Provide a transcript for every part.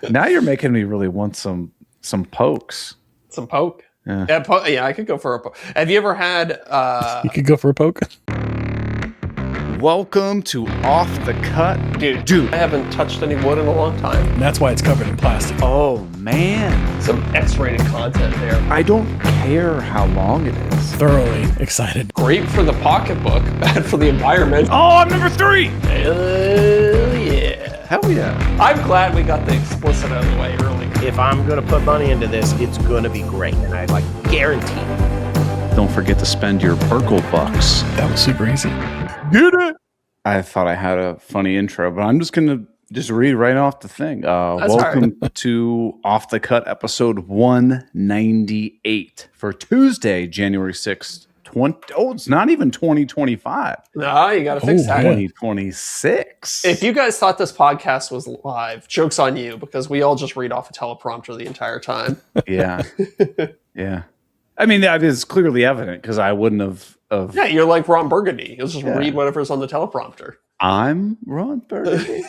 Now you're making me really want some pokes. Some poke? Yeah. Yeah, I could go for a poke. Have you ever had... You could go for a poke? Welcome to Off the Cut. Dude, I haven't touched any wood in a long time. And that's why it's covered in plastic. Oh, man. Some X-rated content there. I don't care how long it is. Thoroughly excited. Great for the pocketbook, bad for the environment. Oh, I'm number 3. Hell yeah. Hell yeah. I'm glad we got the explicit out of the way early. If I'm going to put money into this, it's going to be great. And I guarantee it. Don't forget to spend your Burkle bucks. That was super easy. Get it? I thought I had a funny intro, but I'm just going to read right off the thing. Welcome to Off the Cut episode 198 for Tuesday, January 6th. It's not even 2025. No, you got to fix that. 2026. If you guys thought this podcast was live, joke's on you, because we all just read off a teleprompter the entire time. Yeah. Yeah. I mean, that is clearly evident because I wouldn't have. Yeah, you're like Ron Burgundy. You'll just read whatever's on the teleprompter. I'm Ron Burgundy.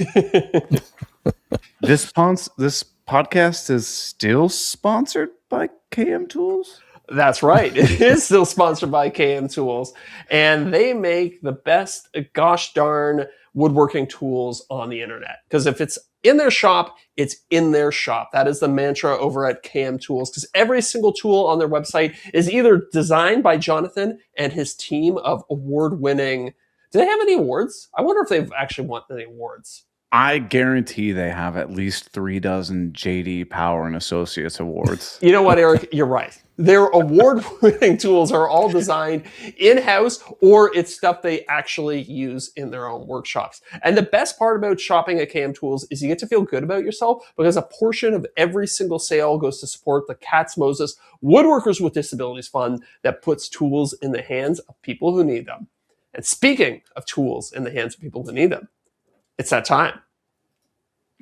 This podcast is still sponsored by KM Tools. That's right. It is still sponsored by KM Tools, and they make the best gosh darn woodworking tools on the internet. Because if it's in their shop, it's in their shop. That is the mantra over at KM Tools, because every single tool on their website is either designed by Jonathan and his team of award-winning... Do they have any awards? I wonder if they've actually won any awards. I guarantee they have at least 3 dozen JD Power and Associates awards. You know what, Eric? You're right. Their award-winning tools are all designed in-house, or it's stuff they actually use in their own workshops. And the best part about shopping at KM Tools is you get to feel good about yourself because a portion of every single sale goes to support the Katz Moses Woodworkers with Disabilities Fund that puts tools in the hands of people who need them. And speaking of tools in the hands of people who need them, it's that time.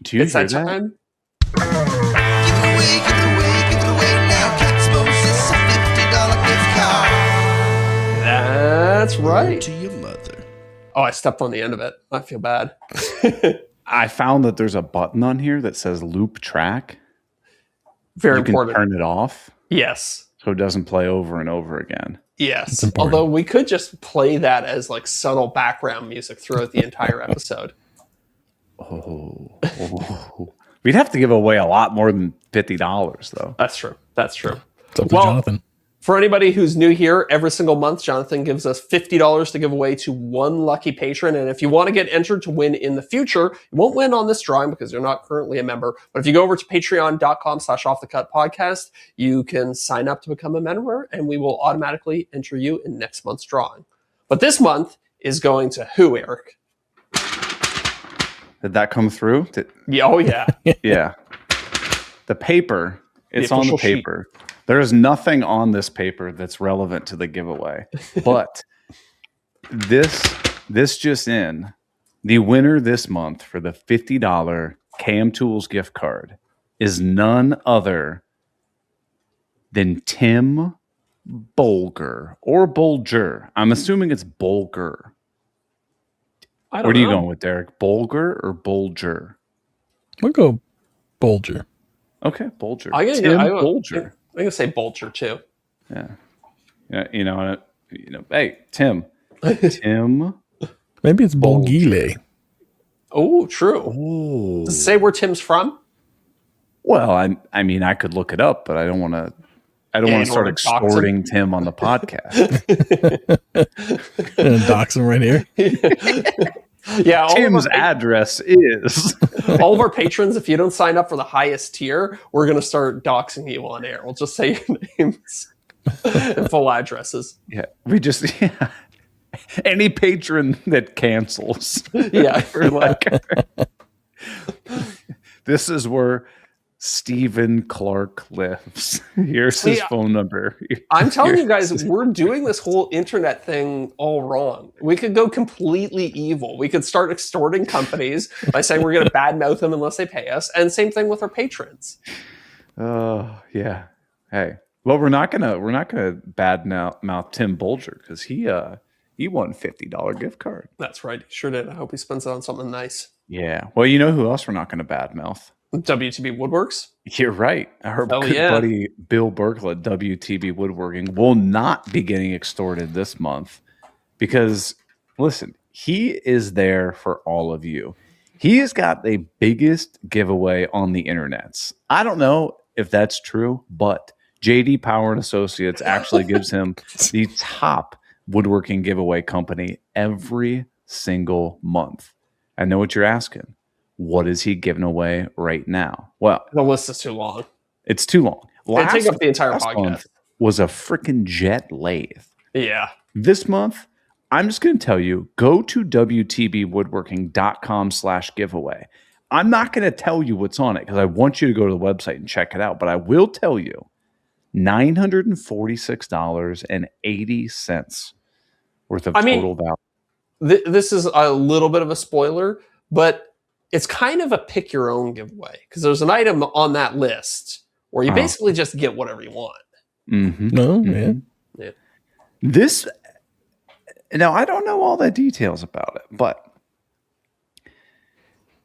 Do you it's hear that time? Give it away now. Katz Moses, a $50 gift card. That's right. To your mother. Oh, I stepped on the end of it. I feel bad. I found that there's a button on here that says loop track. Very you important. You can turn it off. Yes. So it doesn't play over and over again. Yes. Although we could just play that as like subtle background music throughout the entire episode. Oh. We'd have to give away a lot more than $50, though. That's true. That's true. It's up to Jonathan. For anybody who's new here, every single month, Jonathan gives us $50 to give away to one lucky patron. And if you want to get entered to win in the future, you won't win on this drawing because you're not currently a member. But if you go over to patreon.com/offthecutpodcast, you can sign up to become a member and we will automatically enter you in next month's drawing. But this month is going to who, Eric? Did that come through? Yeah, oh, yeah. Yeah. The paper. It's on the paper. Sheet. There is nothing on this paper that's relevant to the giveaway. But this just in. The winner this month for the $50 KM Tools gift card is none other than Tim Bolger. Or Bolger. I'm assuming it's Bolger. I don't Where are you know. going with Deric? Bolger or Bolger? We'll go Bolger. Okay, Bolger. Tim Bolger. I'm going to say Bolger, too. Yeah. Hey, Tim. Tim. Maybe it's Bolgile. Oh, true. Oh. Does it say where Tim's from? Well, I mean, I could look it up, but I don't want to. I don't want to start extorting Tim on the podcast. Dox him right here. Yeah, Tim's address is all of our patrons. If you don't sign up for the highest tier, we're going to start doxing you on air. We'll just say your names and full addresses. Yeah, any patron that cancels. Yeah, we're like, this is where Stephen Clark lives. Here's his phone number. I'm telling you guys, we're doing this whole internet thing all wrong. We could go completely evil. We could start extorting companies by saying we're going to badmouth them unless they pay us. And same thing with our patrons. Oh, yeah. Hey, well, we're not gonna badmouth Tim Bolger because he won $50 gift card. That's right. He sure did. I hope he spends it on something nice. Yeah. Well, you know who else we're not going to badmouth? WTB Woodworks. You're right. Our Oh, good yeah. buddy Bill Burkle at WTB Woodworking will not be getting extorted this month because, listen, he is there for all of you. He has got the biggest giveaway on the internets. I don't know if that's true, but JD Power and Associates actually gives him the top woodworking giveaway company every single month. I know what you're asking. What is he giving away right now? Well, The list is too long. it's too long. It'd take up the entire last podcast. month was a freaking jet lathe. Yeah. This month, I'm just going to tell you, go to WTBwoodworking.com/giveaway. I'm not going to tell you what's on it because I want you to go to the website and check it out. But I will tell you, $946.80 worth of total value. This is a little bit of a spoiler, but it's kind of a pick your own giveaway because there's an item on that list where you basically just get whatever you want. Mm-hmm. No, man. Yeah. This, now I don't know all the details about it, but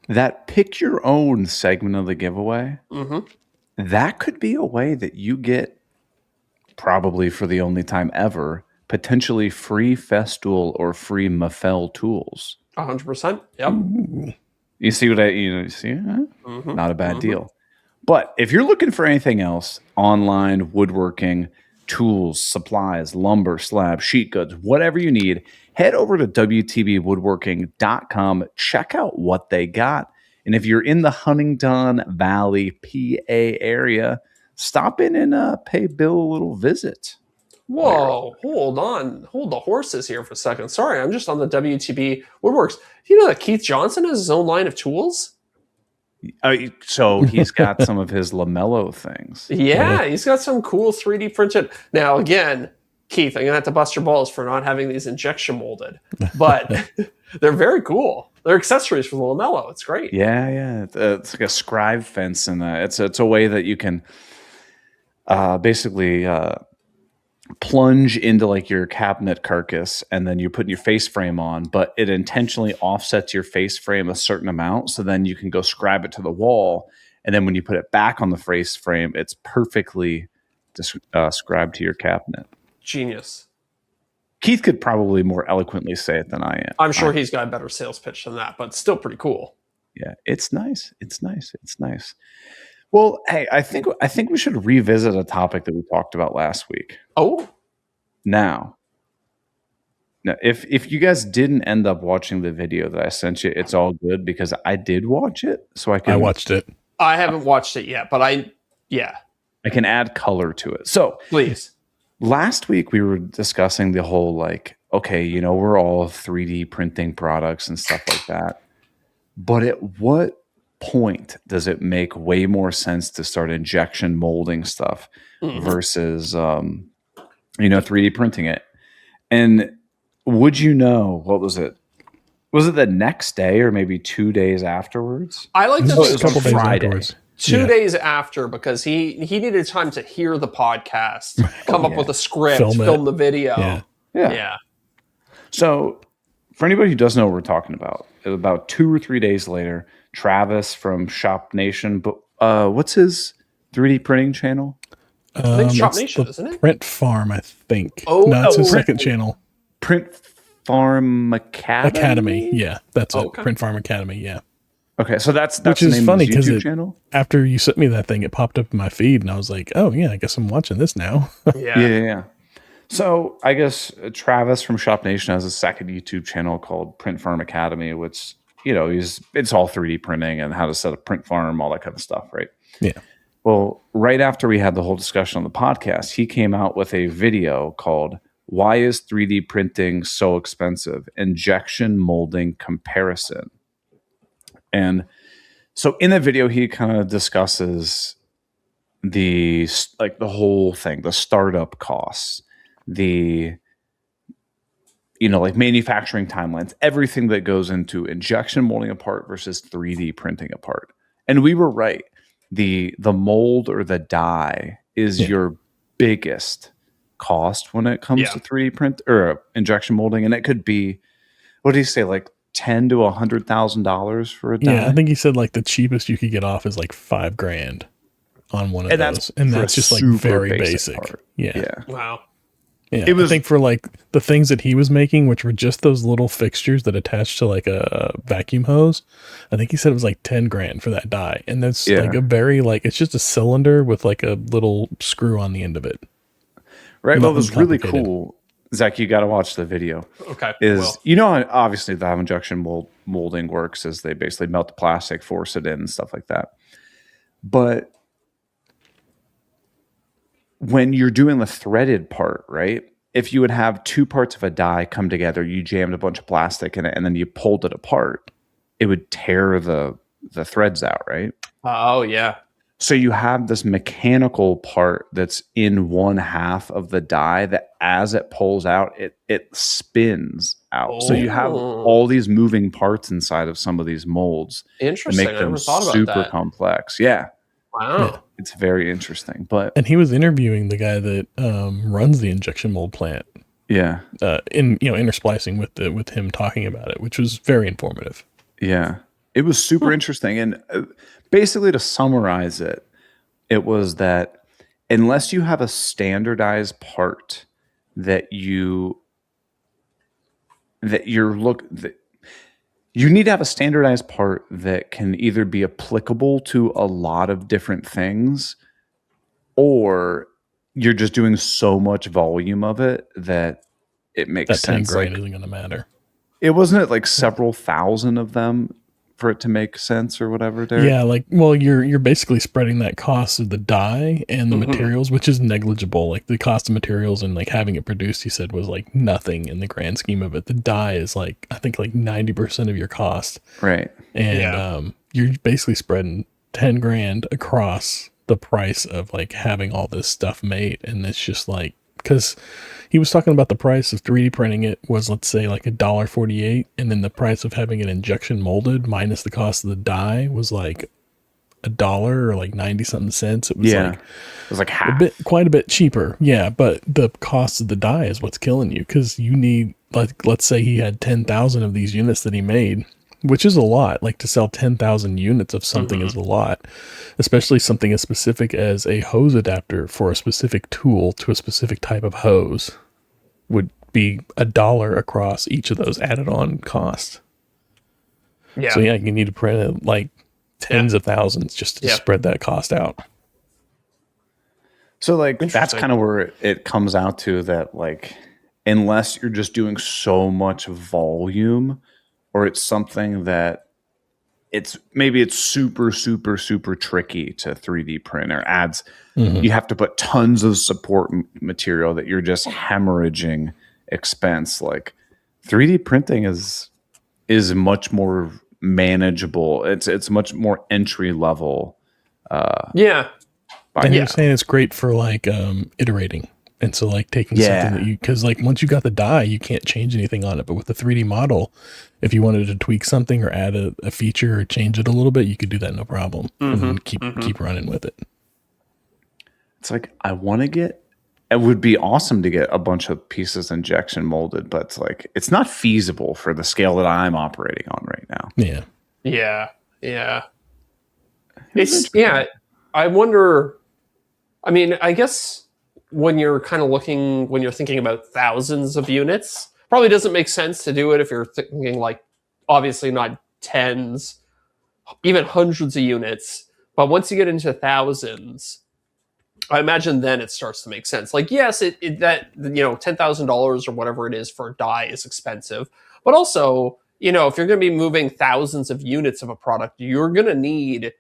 that pick your own segment of the giveaway, that could be a way that you get, probably for the only time ever, potentially free Festool or free Mafel tools. 100%. Yep. You see what you see? Huh? Not a bad deal. But if you're looking for anything else, online, woodworking, tools, supplies, lumber, slab, sheet goods, whatever you need, head over to WTBwoodworking.com. Check out what they got. And if you're in the Huntingdon Valley, PA area, stop in and pay Bill a little visit. Whoa, hold on. Hold the horses here for a second. Sorry, I'm just on the WTB Woodworks. Do you know that Keith Johnson has his own line of tools? So he's got some of his Lamello things. Yeah, he's got some cool 3D printed. Now, again, Keith, I'm going to have to bust your balls for not having these injection molded. But they're very cool. They're accessories for the Lamello. It's great. Yeah. It's like a scribe fence, and it's a way that you can basically plunge into like your cabinet carcass, and then you're putting your face frame on, but it intentionally offsets your face frame a certain amount, so then you can go scribe it to the wall, and then when you put it back on the face frame, it's perfectly scribed to your cabinet. Genius. Keith could probably more eloquently say it than I am. I'm sure he's got a better sales pitch than that, but still pretty cool. Yeah, it's nice. It's nice. Well, hey, I think we should revisit a topic that we talked about last week. Oh, now, if you guys didn't end up watching the video that I sent you, it's all good because I did watch it, so I watched it. I haven't watched it yet, but I can add color to it. So, please. Last week we were discussing the whole we're all 3D printing products and stuff like that, but at what point does it make way more sense to start injection molding stuff versus 3D printing it? And would you know, what was it? Was it the next day or maybe 2 days afterwards? I like to It was think a couple days Friday. afterwards. 2 days after, because he needed time to hear the podcast, come up with a script, film the video. Yeah. So for anybody who doesn't know what we're talking about 2 or 3 days later, Travis from Shop Nation, but what's his 3D printing channel? I think Shop Nation, isn't it? Print Farm, I think. Oh, no, it's his second channel. Print Farm Academy? Yeah, that's it. Okay. Print Farm Academy, yeah. Okay, so that's Which the is name funny of his because YouTube channel? after you sent me that thing, it popped up in my feed, and I was like, oh, yeah, I guess I'm watching this now. Yeah. So I guess Travis from Shop Nation has a second YouTube channel called Print Farm Academy, which, it's all 3D printing and how to set a print farm, all that kind of stuff, right? Yeah. Well, right after we had the whole discussion on the podcast, he came out with a video called "Why is 3D Printing So Expensive? Injection Molding Comparison." And so in the video, he kind of discusses the whole thing, the startup costs, the manufacturing timelines, everything that goes into injection molding a part versus 3D printing a part. And we were right. The mold or the die is your biggest cost when it comes to 3D print or injection molding. And it could be, what did he say? Like $10,000 to $100,000 for a die. Yeah, I think he said like the cheapest you could get off is like $5,000 on one of those, and that's just like very basic. Yeah. Wow. Yeah, I think for like the things that he was making, which were just those little fixtures that attach to like a vacuum hose, I think he said it was like $10,000 for that die, and that's like a very like it's just a cylinder with like a little screw on the end of it. Right. What was really cool, Zach, you got to watch the video. Okay. Obviously the injection molding works is they basically melt the plastic, force it in, and stuff like that. But when you're doing the threaded part, right? If you would have two parts of a die come together, you jammed a bunch of plastic in it, and then you pulled it apart, it would tear the threads out, right? Oh, yeah. So you have this mechanical part that's in one half of the die that as it pulls out, it spins out. So you have all these moving parts inside of some of these molds. Interesting. Make them super complex. Yeah. Wow. Yeah. It's very interesting. And he was interviewing the guy that runs the injection mold plant. Yeah. In intersplicing with him talking about it, which was very informative. Yeah. It was super interesting. And basically to summarize it, it was that unless you have a standardized part you need to have a standardized part that can either be applicable to a lot of different things, or you're just doing so much volume of it that it makes sense. $10,000 isn't going to matter. It wasn't like several thousand of them for it to make sense or whatever, Deric? Yeah, like, well, you're basically spreading that cost of the die and the materials, which is negligible. Like the cost of materials and like having it produced, he said, was like nothing in the grand scheme of it. The die is like, I think like 90% of your cost. Right. And you're basically spreading $10,000 across the price of like having all this stuff made. And it's just like, because he was talking about the price of 3D printing it was, let's say, like $1.48, and then the price of having it injection molded minus the cost of the die was like $1 or like 90 something cents. It was like half, quite a bit cheaper. Yeah, but the cost of the die is what's killing you, because you need, like, let's say he had 10,000 of these units that he made, which is a lot. Like to sell 10,000 units of something is a lot, especially something as specific as a hose adapter for a specific tool to a specific type of hose would be $1 across each of those added on costs. Yeah. So yeah, you need to print it like tens of thousands just to spread that cost out. So like that's kind of where it comes out to, that like unless you're just doing so much volume, or it's something that it's super, super, super tricky to 3D print, or adds, you have to put tons of support material that you're just hemorrhaging expense. Like 3D printing is much more manageable. It's much more entry level. And you're saying it's great for like iterating. And so like taking something that because like once you got the die, you can't change anything on it. But with the 3D model, if you wanted to tweak something or add a feature or change it a little bit, you could do that no problem. And then keep running with it. It's like, it would be awesome to get a bunch of pieces injection molded, but it's like, it's not feasible for the scale that I'm operating on right now. Yeah. I wonder, I mean, I guess when you're thinking about thousands of units, probably doesn't make sense to do it if you're thinking like, obviously not tens, even hundreds of units. But once you get into thousands, I imagine then it starts to make sense. Like, yes, that $10,000 or whatever it is for a die is expensive, but also, if you're going to be moving thousands of units of a product, you're going to need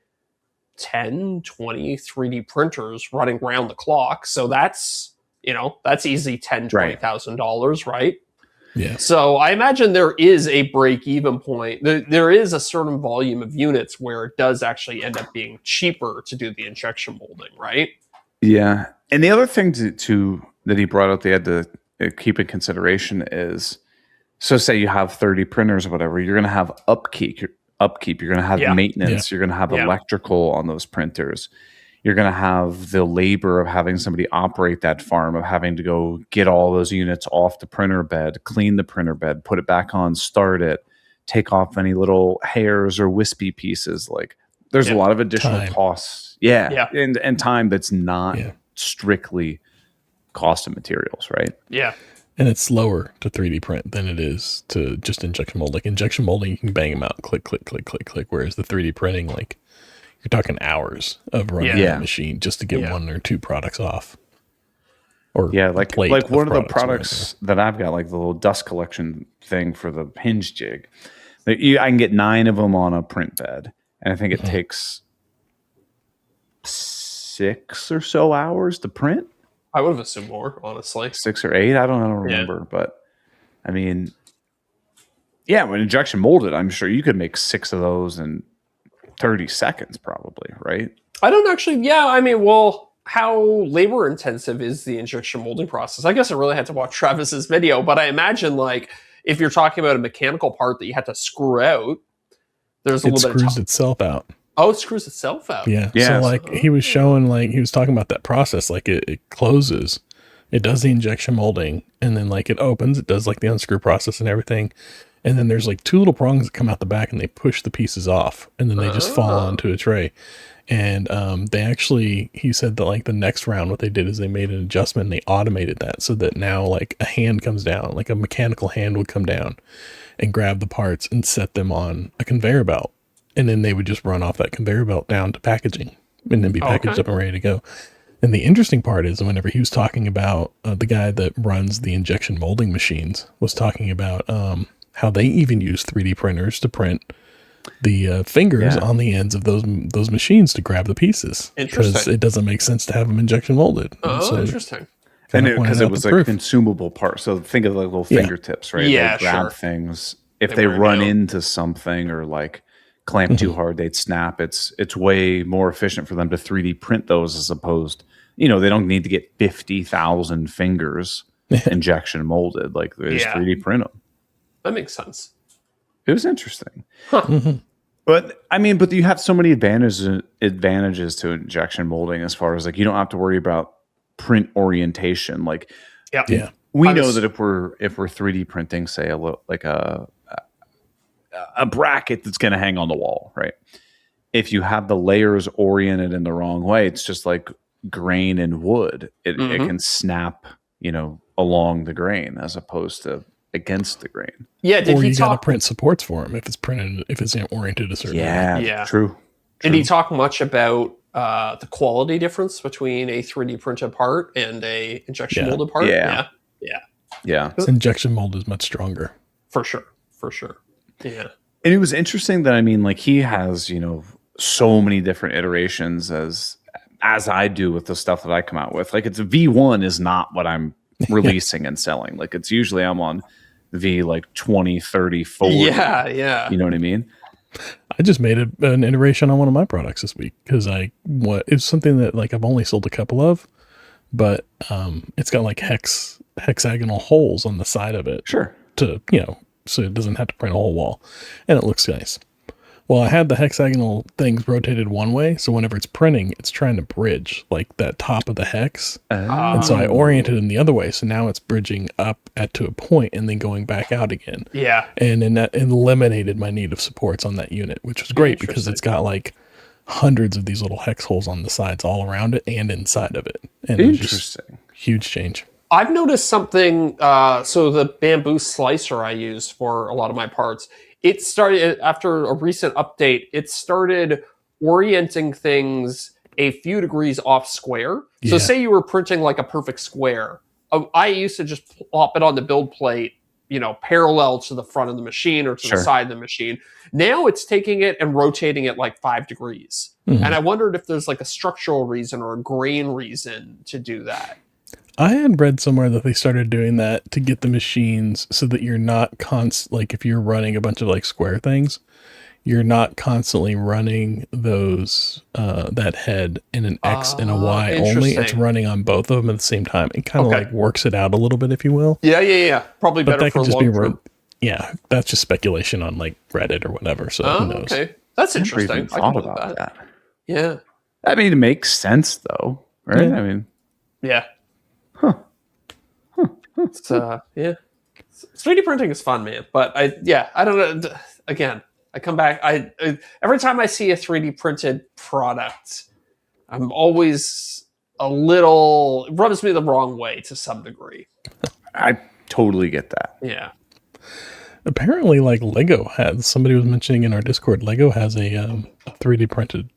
10, 20 3D printers running around the clock. So that's easy $10,000, $20,000, right? Yeah. So I imagine there is a break-even point. There is a certain volume of units where it does actually end up being cheaper to do the injection molding, right? Yeah. And the other thing to that he brought up, they had to keep in consideration is, so say you have 30 printers or whatever, you're going to have upkeep, you're going to have maintenance, you're going to have electrical on those printers. You're going to have the labor of having somebody operate that farm, of having to go get all those units off the printer bed, clean the printer bed, put it back on, start it, take off any little hairs or wispy pieces. Like there's a lot of additional Time. costs. Yeah. And time that's not Yeah. strictly cost of materials, right? Yeah. And it's slower to 3D print than it is to just injection mold. Like injection molding, you can bang them out, click, click, click, click, click. Whereas the 3D printing, like you're talking hours of running Yeah. that machine just to get one or two products off. Or like one of the products that I've got, like the little dust collection thing for the hinge jig. I can get 9 of them on a print bed, and I think it takes 6 or so hours to print. I would have assumed more, honestly. 6 or 8, I don't remember, but I mean, when injection molded, I'm sure you could make 6 of those in 30 seconds, probably, right? I don't actually. Yeah, I mean, well, how labor intensive is the injection molding process? I guess I really had to watch Travis's video, but I imagine like if you're talking about a mechanical part that you had to screw out, there's a little bit of screws itself out. Oh, it screws itself out. Yeah. Yeah. So like he was showing, like he was talking about that process, like it closes, it does the injection molding, and then like it opens, it does like the unscrew process and everything. And then there's like 2 little prongs that come out the back and they push the pieces off, and then they just fall onto a tray. And they actually, he said that like the next round, what they did is they made an adjustment and they automated that so that now like a hand comes down, like a mechanical hand would come down and grab the parts and set them on a conveyor belt. And then they would just run off that conveyor belt down to packaging and then be packaged up and ready to go. And the interesting part is whenever he was talking about the guy that runs the injection molding machines was talking about how they even use 3D printers to print the fingers on the ends of those machines to grab the pieces. Because it doesn't make sense to have them injection molded. Interesting. And because it was a consumable part. So think of like little fingertips, right? Yeah, they grab things. If they run into something or like clamp too hard, they'd snap. It's way more efficient for them to 3D print those as opposed, they don't need to get 50,000 fingers injection molded. Like they just 3D print them. That makes sense. It was interesting. But I mean, but you have so many advantages to injection molding as far as like you don't have to worry about print orientation. Like we know that if we're 3D printing, say a bracket that's going to hang on the wall, right? If you have the layers oriented in the wrong way, it's just like grain and wood. It can snap, along the grain as opposed to against the grain. Yeah, or you got to print supports for them if it's oriented a certain way. Yeah, true. Did he talk much about the quality difference between a 3D printed part and a injection molded part? Yeah. This injection mold is much stronger. For sure. Yeah. And it was interesting that, I mean, like he has, so many different iterations as I do with the stuff that I come out with. Like it's V1 is not what I'm releasing and selling. Like it's usually I'm on V like 20, 30, 40. Yeah. You know what I mean? I just made an iteration on one of my products this week because it's something that like I've only sold a couple of, but it's got like hexagonal holes on the side of it. Sure. To, so it doesn't have to print a whole wall, and it looks nice. Well, I had the hexagonal things rotated one way, so whenever it's printing, it's trying to bridge like that top of the hex. And so I oriented them the other way, so now it's bridging up to a point and then going back out again. Yeah. And then that eliminated my need of supports on that unit, which was great because it's got like hundreds of these little hex holes on the sides all around it and inside of it. And interesting. Huge change. I've noticed something. So the bamboo slicer I use for a lot of my parts, it started after a recent update. It started orienting things a few degrees off square. So say you were printing like a perfect square. I used to just plop it on the build plate, parallel to the front of the machine or to the side of the machine. Now it's taking it and rotating it like 5 degrees. And I wondered if there's like a structural reason or a grain reason to do that. I had read somewhere that they started doing that to get the machines so that you're not like if you're running a bunch of like square things, you're not constantly running those that head in an X and a Y only. It's running on both of them at the same time. It kind of like works it out a little bit, if you will. Yeah. Probably better for long term. Yeah, that's just speculation on like Reddit or whatever. So who knows? Okay, that's interesting. I thought about that. Yeah. I mean, it makes sense though, right? Yeah. I mean, yeah. It's 3D printing is fun, man. But I don't know. again, I come back. I every time I see a 3D printed product, I'm always a little, it rubs me the wrong way to some degree. I totally get that. Yeah. Apparently, like Lego has, somebody was mentioning in our Discord, Lego has a 3D printed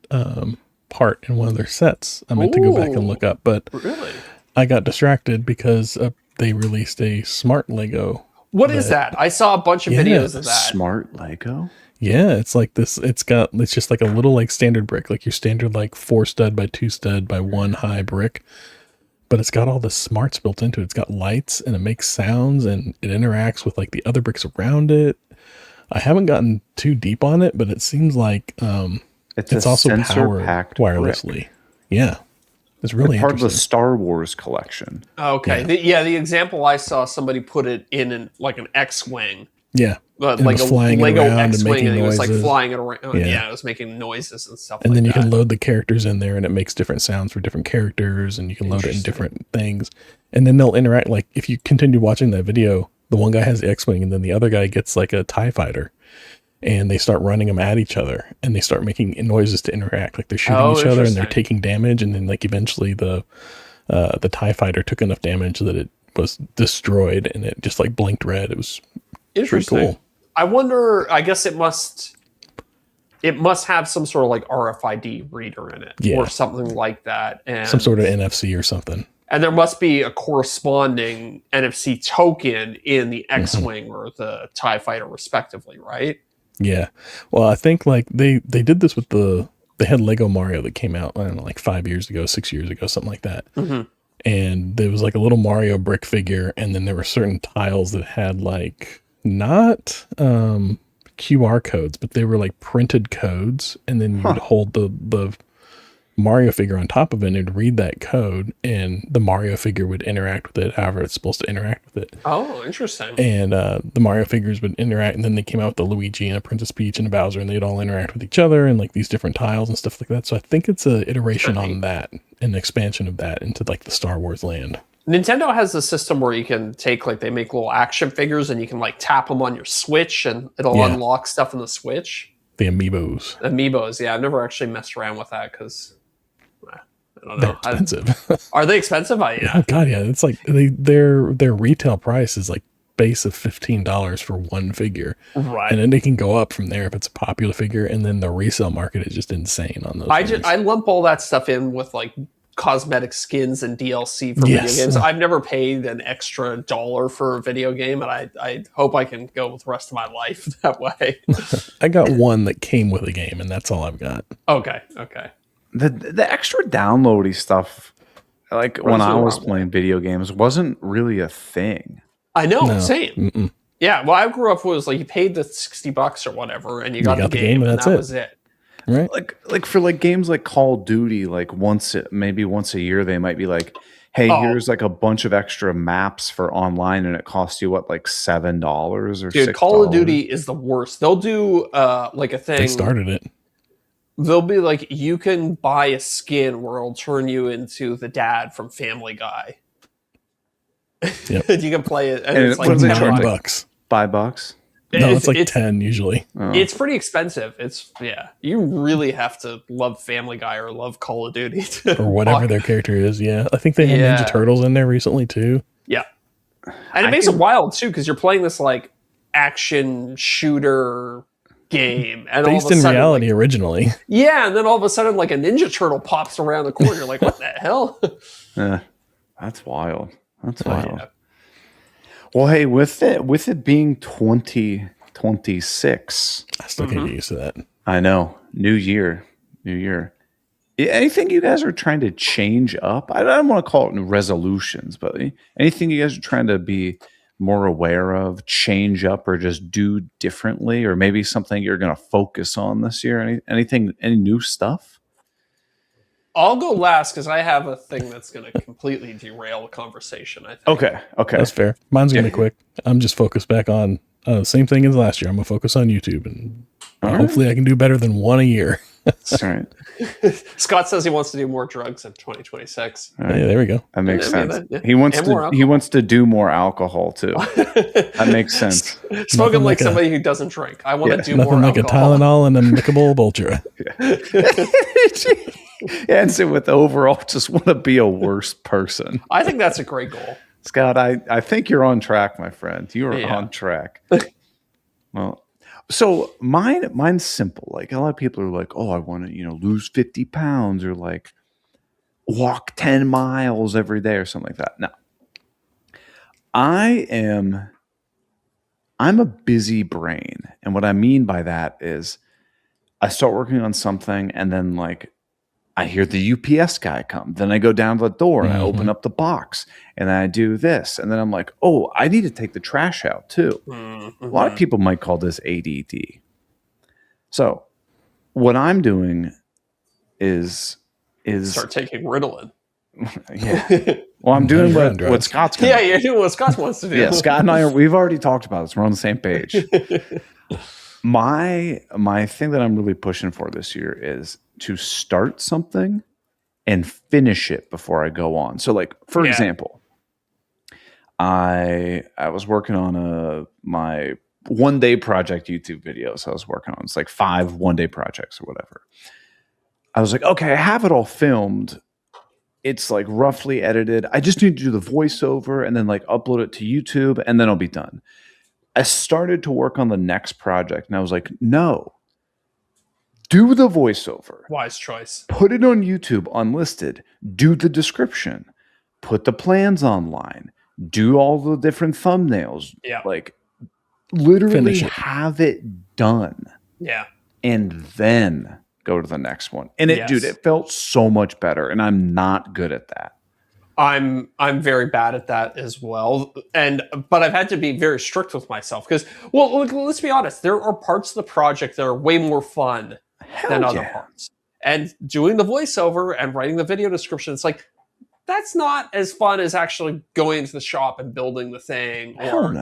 part in one of their sets. I meant to go back and look up, but really, I got distracted because they released a smart Lego. What is that? I saw a bunch of videos of that. Smart Lego? Yeah, it's like this. It's just like a little like standard brick, like your standard like 4 stud by 2 stud by 1 high brick. But it's got all the smarts built into it. It's got lights and it makes sounds and it interacts with like the other bricks around it. I haven't gotten too deep on it, but it seems like it's also powered wirelessly. Brick. Yeah. It's really part of the Star Wars collection. Okay. Yeah. The example I saw, somebody put it in like an X-Wing. Yeah. Like a Lego X-Wing, and it was like flying it around. Yeah, it was making noises and stuff. And then you can load the characters in there, and it makes different sounds for different characters, and you can load it in different things. And then they'll interact. Like if you continue watching that video, the one guy has the X-Wing, and then the other guy gets like a TIE fighter, and they start running them at each other, and they start making noises to interact. Like they're shooting each other, and they're taking damage, and then like eventually the TIE fighter took enough damage that it was destroyed, and it just like blinked red. It was pretty cool. I wonder, I guess it must have some sort of like RFID reader in it or something like that. And some sort of NFC or something. And there must be a corresponding NFC token in the X-Wing or the TIE fighter respectively, right? Yeah. Well, I think like they did this with they had Lego Mario that came out, I don't know, like 5 years ago, 6 years ago, something like that. Mm-hmm. And there was like a little Mario brick figure, and then there were certain tiles that had like not QR codes, but they were like printed codes, and then you would hold the Mario figure on top of it, and it'd read that code, and the Mario figure would interact with it however it's supposed to interact with it. Oh, interesting. And the Mario figures would interact, and then they came out with the Luigi and a Princess Peach and a Bowser, and they'd all interact with each other and like these different tiles and stuff like that. So I think it's an iteration on that, an expansion of that into like the Star Wars land. Nintendo has a system where you can take, like, they make little action figures and you can like tap them on your Switch and it'll unlock stuff in the Switch. The Amiibos. Yeah. I've never actually messed around with that because I don't know. They're expensive. Are they expensive? Yeah. Oh, God, yeah. It's like their retail price is like base of $15 for one figure. Right. And then they can go up from there if it's a popular figure. And then the resale market is just insane on those. I lump all that stuff in with like cosmetic skins and DLC for video games. I've never paid an extra $1 for a video game, and I hope I can go with the rest of my life that way. I got one that came with a game, and that's all I've got. Okay. The extra downloady stuff, like when I was playing video games, wasn't really a thing. I know, same. Mm-mm. Yeah, well, I grew up with, it was like you paid the $60 or whatever, and you got the game, and that was it. Right. Like for like games like Call of Duty, like once a year they might be like, hey, here's like a bunch of extra maps for online, and it costs you what, like $7 or $6. Call of Duty is the worst. They'll do like a thing. They started it. They'll be like, you can buy a skin where it'll turn you into the dad from Family Guy. Yep. You can play it, and it's like $9. $5. No, it's like 10 usually. It's pretty expensive. You really have to love Family Guy or love Call of Duty or whatever their character is. Yeah, I think they had Ninja Turtles in there recently too. Yeah, and it makes it wild too because you're playing this like action shooter game, and based in reality originally. Yeah, and then all of a sudden, like a Ninja Turtle pops around the corner. You're like, what the hell? That's wild. That's wild. Yeah. Well, hey, with it being 2026, I still can't get used to that. I know. New year. Anything you guys are trying to change up? I don't want to call it resolutions, but anything you guys are trying to be more aware of, change up, or just do differently, or maybe something you're going to focus on this year? Any new stuff? I'll go last because I have a thing that's going to completely derail the conversation, I think. Okay. That's fair. Mine's going to be quick. I'm just focused back on same thing as last year. I'm going to focus on YouTube, and hopefully I can do better than one a year. That's right. Scott says he wants to do more drugs in 2026. All right. Yeah, there we go. That makes I mean, sense. yeah. He wants And more to. He alcohol. wants to do more alcohol too. That makes sense. Spoken Nothing like like somebody who doesn't drink. I want to do more Nothing like alcohol. a Tylenol and a Michelob Ultra. Ends it with overall just want to be a worse person. I think that's a great goal. Scott, I think you're on track, my friend. You are Yeah. on track. Well, so mine's simple. Like a lot of people are like, oh, I want to, lose 50 pounds or like walk 10 miles every day or something like that. No. I'm a busy brain. And what I mean by that is I start working on something and then like I hear the UPS guy come. Then I go down to the door and I open up the box and then I do this. And then I'm like, oh, I need to take the trash out too. Mm-hmm. A lot of people might call this ADD. So what I'm doing is Start taking Ritalin. yeah. Well, I'm doing what Scott's gonna Yeah, you're doing what Scott wants to do. Yeah, Scott and we've already talked about this. We're on the same page. My thing that I'm really pushing for this year is to start something and finish it before I go on. So like, for example, I was working on my 1-day project YouTube videos I was working on. It's like 5 1-day projects or whatever. I was like, okay, I have it all filmed. It's like roughly edited. I just need to do the voiceover and then like upload it to YouTube and then I'll be done. I started to work on the next project and I was like, no, do the voiceover. Wise choice. Put it on YouTube unlisted. Do the description. Put the plans online. Do all the different thumbnails. Yeah. Like literally Finish it. have it done. Yeah. And then go to the next one. And dude, it felt so much better. And I'm not good at that. I'm very bad at that as well. But I've had to be very strict with myself because, well, look, let's be honest. There are parts of the project that are way more fun than other parts. And doing the voiceover and writing the video description, it's like, that's not as fun as actually going into the shop and building the thing or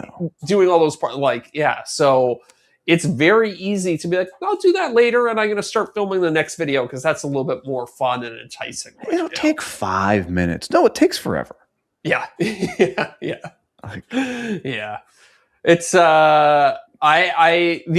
doing all those parts. Like, yeah. So it's very easy to be like, I'll do that later and I'm going to start filming the next video because that's a little bit more fun and enticing. It'll take 5 minutes. No, it takes forever. Yeah. Yeah. Yeah. It's, the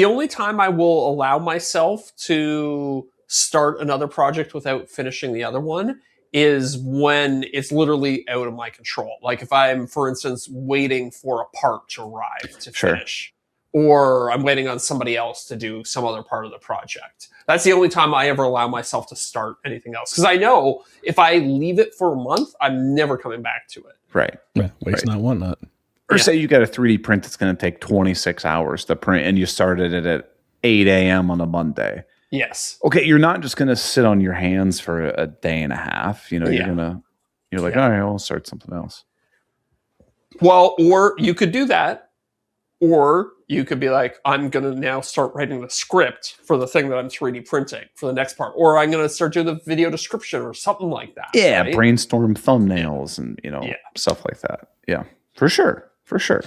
only time I will allow myself to start another project without finishing the other one is when it's literally out of my control. Like if I'm, for instance, waiting for a part to arrive to finish. Or I'm waiting on somebody else to do some other part of the project. That's the only time I ever allow myself to start anything else. Because I know if I leave it for a month, I'm never coming back to it. Right. Waste not, want not. Or say you got a 3D print that's going to take 26 hours to print and you started it at 8 a.m. on a Monday. Yes. Okay, you're not just going to sit on your hands for a day and a half. You're like, all right, I'll start something else. Well, or you could do that. Or you could be like, I'm going to now start writing the script for the thing that I'm 3D printing for the next part. Or I'm going to start doing the video description or something like that. Yeah, right? brainstorm thumbnails and, stuff like that. Yeah, for sure. For sure.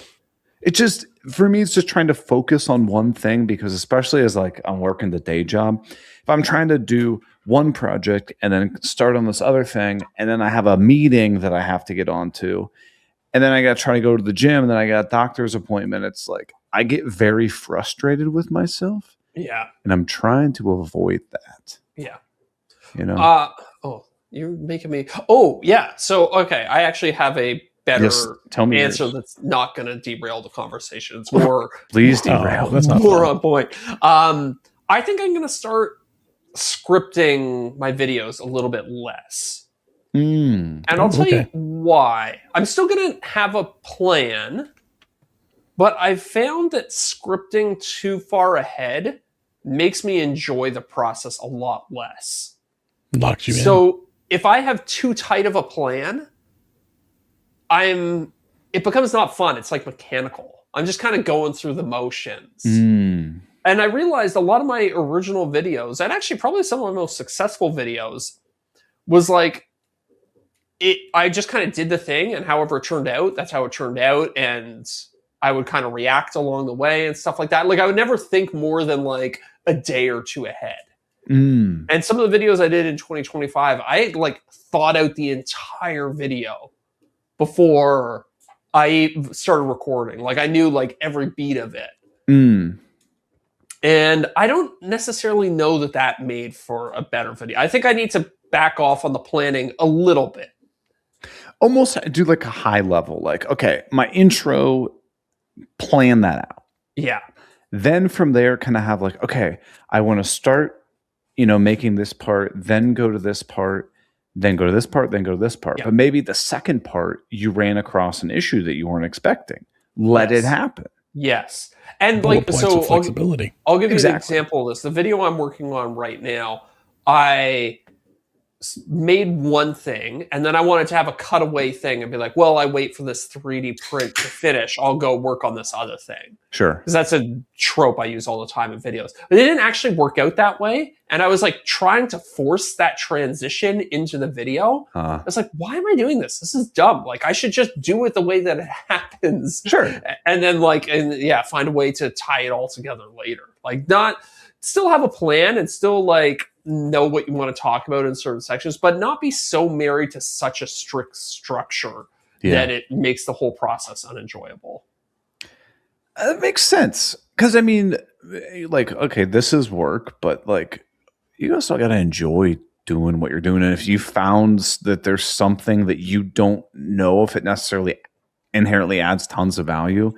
It just, for me, it's just trying to focus on one thing because especially as like I'm working the day job, if I'm trying to do one project and then start on this other thing and then I have a meeting that I have to get onto, and then I got to try to go to the gym, and then I got a doctor's appointment. It's like I get very frustrated with myself. Yeah. And I'm trying to avoid that. Yeah. You're making me. Oh, yeah. So, okay. I actually have a better tell me answer yours. That's not going to derail the conversation. It's more. Please derail. That's not more fun. on point. I think I'm going to start scripting my videos a little bit less. And I'll tell you why. I'm still going to have a plan, but I've found that scripting too far ahead makes me enjoy the process a lot less. Locks you in. So if I have too tight of a plan, it becomes not fun. It's like mechanical. I'm just kind of going through the motions. And I realized a lot of my original videos, and actually probably some of my most successful videos, was like, I just kind of did the thing, and however it turned out, that's how it turned out, and I would kind of react along the way and stuff like that. Like I would never think more than like a day or two ahead. And some of the videos I did in 2025, I like thought out the entire video before I started recording. Like I knew like every beat of it. And I don't necessarily know that that made for a better video. I think I need to back off on the planning a little bit. Almost do like a high level, like, okay, my intro, plan that out. Yeah. Then from there, kind of have like, okay, I want to start, making this part, then go to this part, then go to this part, then go to this part. Yeah. But maybe the second part, you ran across an issue that you weren't expecting. Let it happen. Yes. And Bullet like, points so of flexibility. I'll give you an Exactly. example of this. The video I'm working on right now, I made one thing and then I wanted to have a cutaway thing and be like, well, I wait for this 3D print to finish. I'll go work on this other thing. Sure. Because that's a trope I use all the time in videos. But it didn't actually work out that way. And I was like trying to force that transition into the video. I was like, why am I doing this? This is dumb. Like I should just do it the way that it happens. Sure. And then find a way to tie it all together later. Like not still have a plan and still like know what you want to talk about in certain sections, but not be so married to such a strict structure that it makes the whole process unenjoyable. That makes sense. Because, I mean, like, okay, this is work, but, like, you also got to enjoy doing what you're doing. And if you found that there's something that you don't know if it necessarily inherently adds tons of value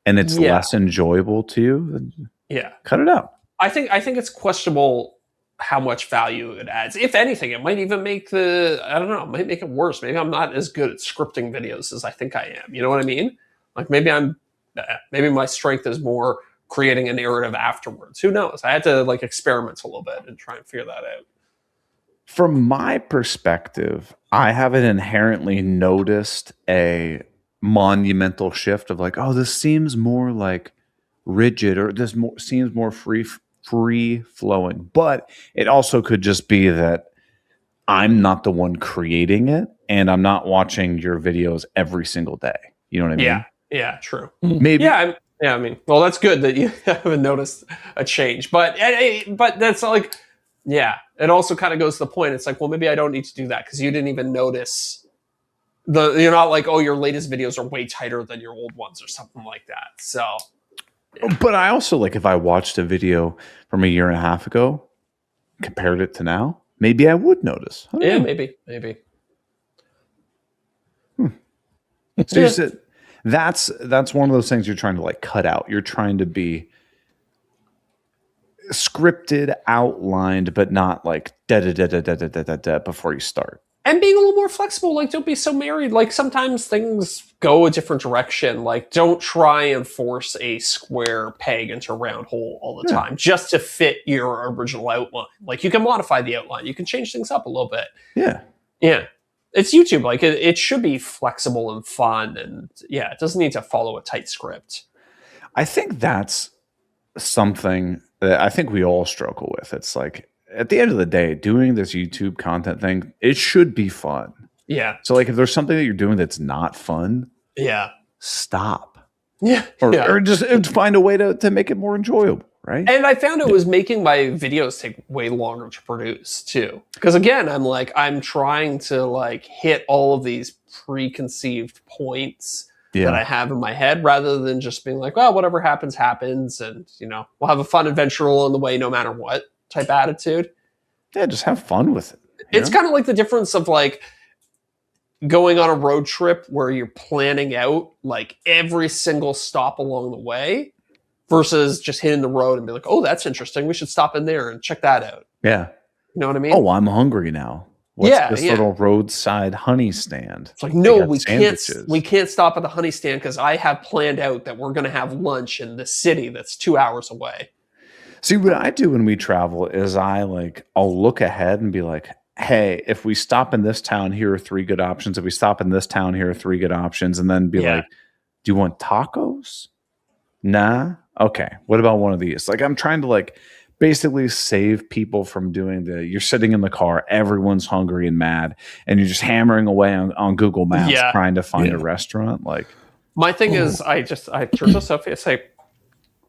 and it's less enjoyable to you, then cut it out. I think it's questionable how much value it adds. If anything, it might even make it might make it worse. Maybe I'm not as good at scripting videos as I think I am. You know what I mean? Like maybe my strength is more creating a narrative afterwards. Who knows? I had to like experiment a little bit and try and figure that out. From my perspective, I haven't inherently noticed a monumental shift of like, oh, this seems more like rigid or this seems more free flowing. But it also could just be that I'm not the one creating it and I'm not watching your videos every single day. You know what I mean? Yeah, true. Maybe. I mean, well, that's good that you haven't noticed a change. But that's like, it also kind of goes to the point. It's like, well, maybe I don't need to do that because you didn't even notice you're not like, oh, your latest videos are way tighter than your old ones or something like that. So. Yeah. But I also like if I watched a video from a year and a half ago, compared it to now, maybe I would notice. Yeah, maybe. So you said that's one of those things you're trying to like cut out. You're trying to be scripted, outlined, but not like da before you start. And being a little more flexible, like don't be so married. Like sometimes things go a different direction. Like don't try and force a square peg into a round hole all the time just to fit your original outline. Like you can modify the outline. You can change things up a little bit. Yeah. It's YouTube. Like it should be flexible and fun. And it doesn't need to follow a tight script. I think that's something that I think we all struggle with. It's like, at the end of the day, doing this YouTube content thing, it should be fun. Yeah. So like if there's something that you're doing that's not fun, stop. Yeah. Or just find a way to make it more enjoyable, right? And I found it was making my videos take way longer to produce too. Because again, I'm trying to like hit all of these preconceived points that I have in my head rather than just being like, well, whatever happens, happens. And, we'll have a fun adventure along the way no matter what type attitude. Yeah, just have fun with it. It's kind of like the difference of like going on a road trip where you're planning out like every single stop along the way versus just hitting the road and be like, oh, that's interesting. We should stop in there and check that out. Yeah. You know what I mean? Oh, I'm hungry now. What's this little roadside honey stand? It's like, no, we can't stop at the honey stand because I have planned out that we're going to have lunch in the city that's 2 hours away. See, what I do when we travel is I'll look ahead and be like, hey, if we stop in this town, here are 3 good options. If we stop in this town, here are 3 good options. And then be like, do you want tacos? Nah. Okay. What about one of these? Like I'm trying to like basically save people from doing you're sitting in the car, everyone's hungry and mad, and you're just hammering away on Google Maps trying to find a restaurant. Like my thing is I turn to Sophie and say,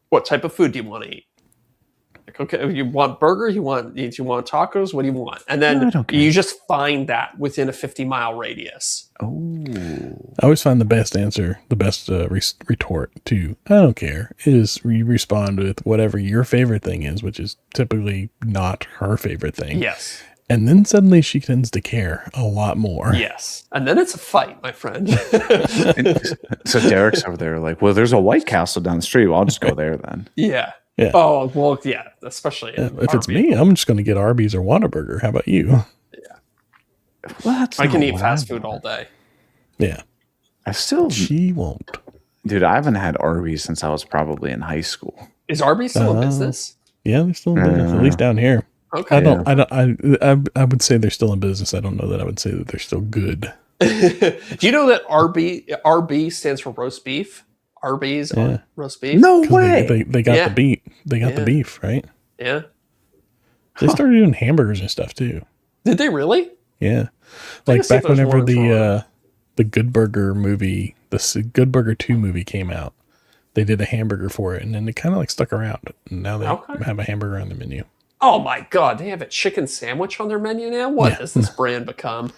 what type of food do you want to eat? Like, okay, you want burger? You want tacos? What do you want? And No, I then don't care. you just find that within a 50-mile radius. Oh, I always find the best answer, the best retort to "I don't care" is you respond with whatever your favorite thing is, which is typically not her favorite thing. Yes. And then suddenly she tends to care a lot more. Yes. And then it's a fight, my friend. so Derek's over there like, well, there's a White Castle down the street. Well, I'll just go there then. Yeah. Yeah. Oh, well, yeah. Especially If it's me, I'm just going to get Arby's or Whataburger. How about you? Well, that's I can not eat what fast I food want. all day. Yeah. I still, She won't. dude, I haven't had Arby's since I was probably in high school. Is Arby's still in business? Yeah, they're still in business, at least down here. Okay. I would say they're still in business. I don't know that I would say that they're still good. Do you know that RB stands for roast beef? Arby's Yeah. roast beef? No 'Cause way. They got Yeah. the beef. They got the Yeah. beef, right? Yeah. They started doing hamburgers and stuff too. Did they really? Yeah. gotta Like see if back there's whenever more in Toronto. the Good Burger movie, Good Burger 2 movie came out, they did a hamburger for it, and then it kind of like stuck around. And now they Okay. have a hamburger on the menu. Oh my God. They have a chicken sandwich on their menu now? What Yeah. has this brand become?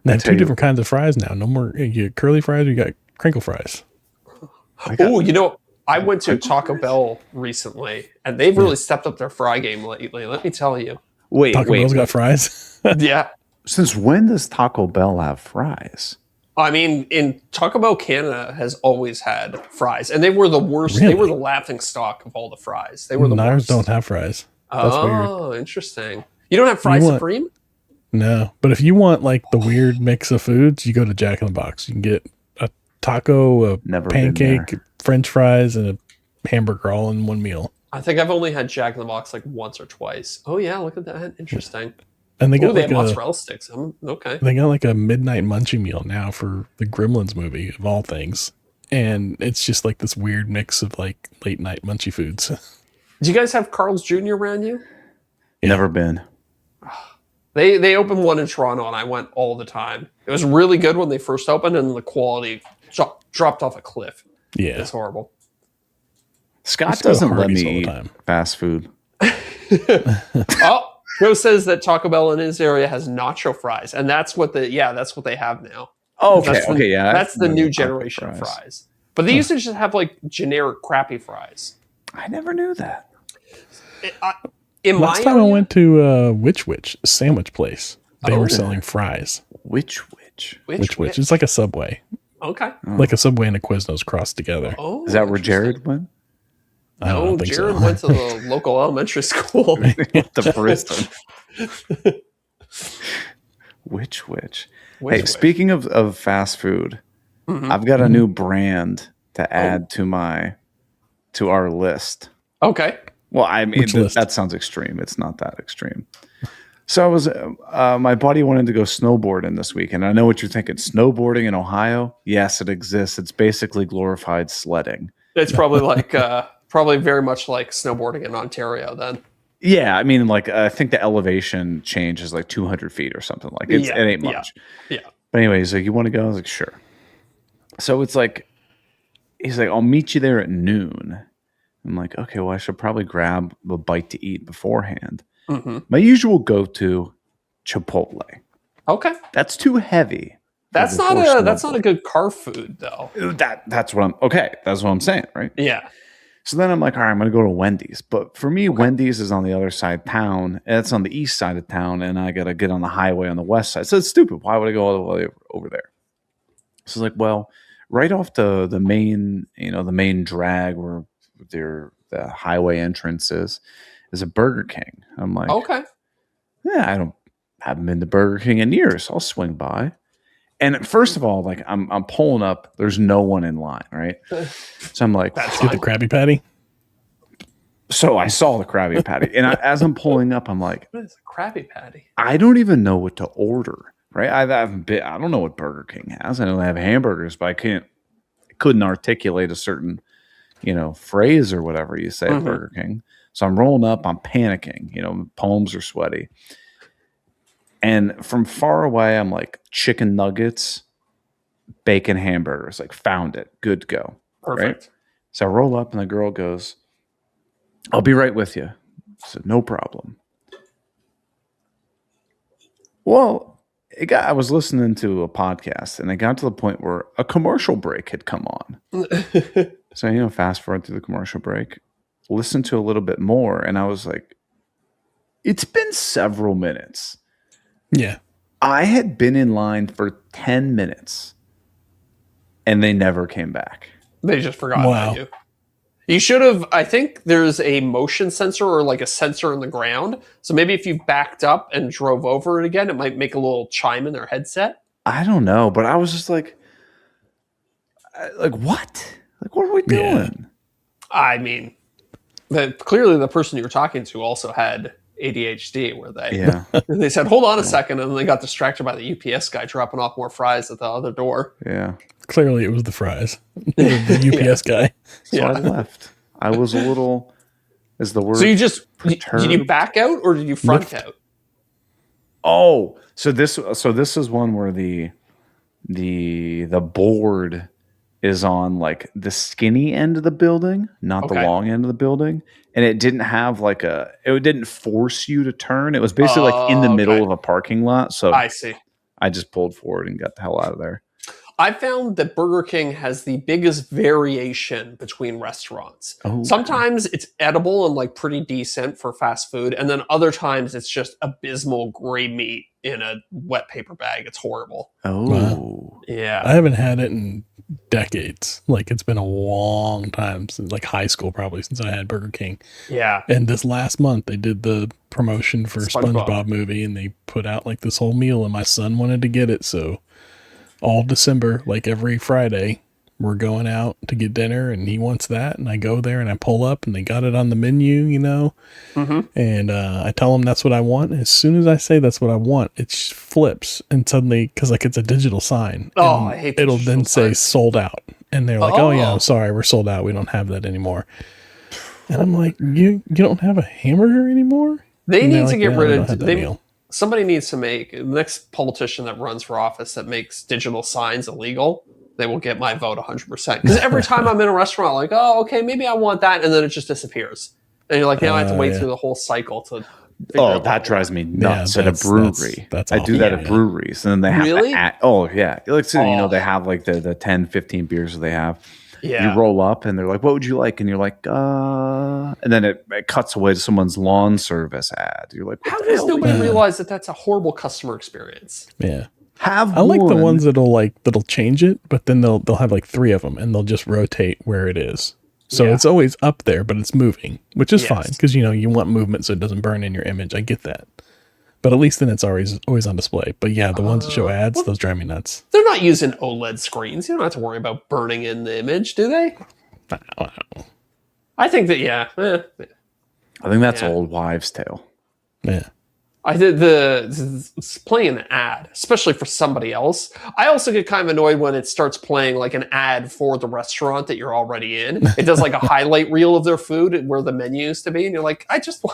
They have tell two you- different kinds of fries now. No more you get curly fries or you got crinkle fries. Oh, you know, I went to Taco Bell recently, and they've really stepped up their fry game lately. Let me tell you. Wait, Taco wait. Bell's got fries. Yeah. Since when does Taco Bell have fries? I mean, in Taco Bell Canada has always had fries, and they were the worst. They Really? were the laughing stock of all the fries. They were the Ours worst. don't have fries. That's weird. Oh, interesting. You don't have fries You want- supreme? No, but if you want like the weird mix of foods, you go to Jack in the Box. You can get a taco, a Never been pancake, there. French fries, and a hamburger all in one meal. I think I've only had Jack in the Box like once or twice. Oh yeah, look at that. Interesting. And they Oh, got they like have a mozzarella sticks. Okay. they got like a midnight munchie meal now for the Gremlins movie of all things, and it's just like this weird mix of like late night munchie foods. Do you guys have Carl's Jr. around you? Never been. They opened one in Toronto, and I went all the time. It was really good when they first opened, and the quality dropped off a cliff. Yeah, It's horrible. Scott Let's go to doesn't let Hardee's me all the eat time. fast food. Oh, Joe says that Taco Bell in his area has nacho fries, and that's what they have now. Oh, okay, That's the, okay, yeah. That's the I've new never generation had of fries. But they used to just have like generic crappy fries. I never knew that. In last my time I area- went to Which sandwich place, they Oh. were selling fries. Which? Which it's like a Subway, Okay. like a Subway and a Quiznos crossed together. Oh, Is that where interesting. Jared went? I No, don't think Jared so. went to the local elementary school. The barista. Which? Hey, speaking of fast food, I've got a new brand to add to our list. Okay. Well, I mean, Which list? that sounds extreme. It's not that extreme. So I was, my buddy wanted to go snowboarding this week, and I know what you're thinking. Snowboarding in Ohio? Yes, it exists. It's basically glorified sledding. It's probably like probably very much like snowboarding in Ontario then. Yeah, I mean, like I think the elevation change is like 200 feet or something. Like it ain't much. Yeah. But anyway, he's like, "You want to go?" I was like, "Sure." So it's like, he's like, "I'll meet you there at noon." I'm like, "Okay, well, I should probably grab a bite to eat beforehand." Mm-hmm. My usual go-to, Chipotle. Okay. That's too heavy. That's not a good car food though. That's what I'm okay. That's what I'm saying, right? Yeah. So then I'm like, all right, I'm gonna go to Wendy's. But for me, Wendy's is on the other side of town, and it's on the east side of town, and I gotta get on the highway on the west side. So it's stupid. Why would I go all the way over there? So it's like, well, right off the main, the main drag where the highway entrance is a Burger King. I'm like, Okay. yeah, haven't been to Burger King in years. I'll swing by. And first of all, like I'm pulling up, there's no one in line, right? So I'm like, That's Get the fine. Krabby Patty. so I saw the Krabby Patty, and as I'm pulling up, I'm like, What is a Krabby Patty? I don't even know what to order, right? I don't know what Burger King has. I know they have hamburgers, but couldn't articulate a certain, phrase or whatever you say at Burger King. So I'm rolling up, I'm panicking, palms are sweaty. And from far away, I'm like, chicken nuggets, bacon hamburgers, like found it, good to go. Perfect. Right? So I roll up and the girl goes, I'll be right with you. said, no problem. Well, I was listening to a podcast, and it got to the point where a commercial break had come on. So, fast forward through the commercial break, listen to a little bit more, and I was like, it's been several minutes. Yeah. I had been in line for 10 minutes, and they never came back. They just forgot about you. You should have, I think there's a motion sensor or like a sensor in the ground. So maybe if you backed up and drove over it again, it might make a little chime in their headset. I don't know, but I was just like what? Like, what are we doing? Yeah. I mean, clearly the person you were talking to also had ADHD, where they said, hold on a second, and they got distracted by the UPS guy dropping off more fries at the other door. Yeah. Clearly it was the fries. The UPS guy. So I left. I was a little, is the word. So did you back out or did you front out? Oh, so this is one where the board is on like the skinny end of the building, not the long end of the building. And it didn't have it didn't force you to turn. It was basically like in the middle of a parking lot. So I see. I just pulled forward and got the hell out of there. I found that Burger King has the biggest variation between restaurants. Oh, sometimes it's edible and like pretty decent for fast food. And then other times it's just abysmal gray meat in a wet paper bag. It's horrible. Oh, wow. Yeah. I haven't had it in decades. Like, it's been a long time since like high school, probably, since I had Burger King. Yeah. And this last month they did the promotion for SpongeBob movie, and they put out like this whole meal, and my son wanted to get it. So all December, like every Friday, we're going out to get dinner, and he wants that, and I go there and I pull up, and they got it on the menu, and I tell him that's what I want. As soon as I say that's what I want, it flips, and suddenly, because like it's a digital sign, I hate it'll then say sold out, and they're like, oh yeah, I'm sorry, we're sold out, we don't have that anymore. And I'm like, you don't have a hamburger anymore? They need to get rid of that. Somebody needs to make the next politician that runs for office that makes digital signs illegal. They will get my vote 100%. Because every time I'm in a restaurant, like, oh, okay, maybe I want that, and then it just disappears. And you're like, now I have to wait through the whole cycle to. That drives me nuts at a brewery. That's I do that at breweries, and then they have really? They have like the 10, 15 beers that they have. Yeah. You roll up and they're like, what would you like? And you're like, and then it cuts away to someone's lawn service ad. You're like, how does nobody realize that that's a horrible customer experience? Yeah. I like the ones that'll change it, but then they'll have like 3 of them, and they'll just rotate where it is. So it's always up there, but it's moving, which is fine, because you want movement so it doesn't burn in your image. I get that. But at least then it's always on display. But yeah, the ones that show ads, those drive me nuts. They're not using OLED screens. You don't have to worry about burning in the image, do they? I think that, I think that's old wives' tale. Yeah. I did playing an ad, especially for somebody else. I also get kind of annoyed when it starts playing like an ad for the restaurant that you're already in. It does like a highlight reel of their food where the menu used to be, and you're like, I just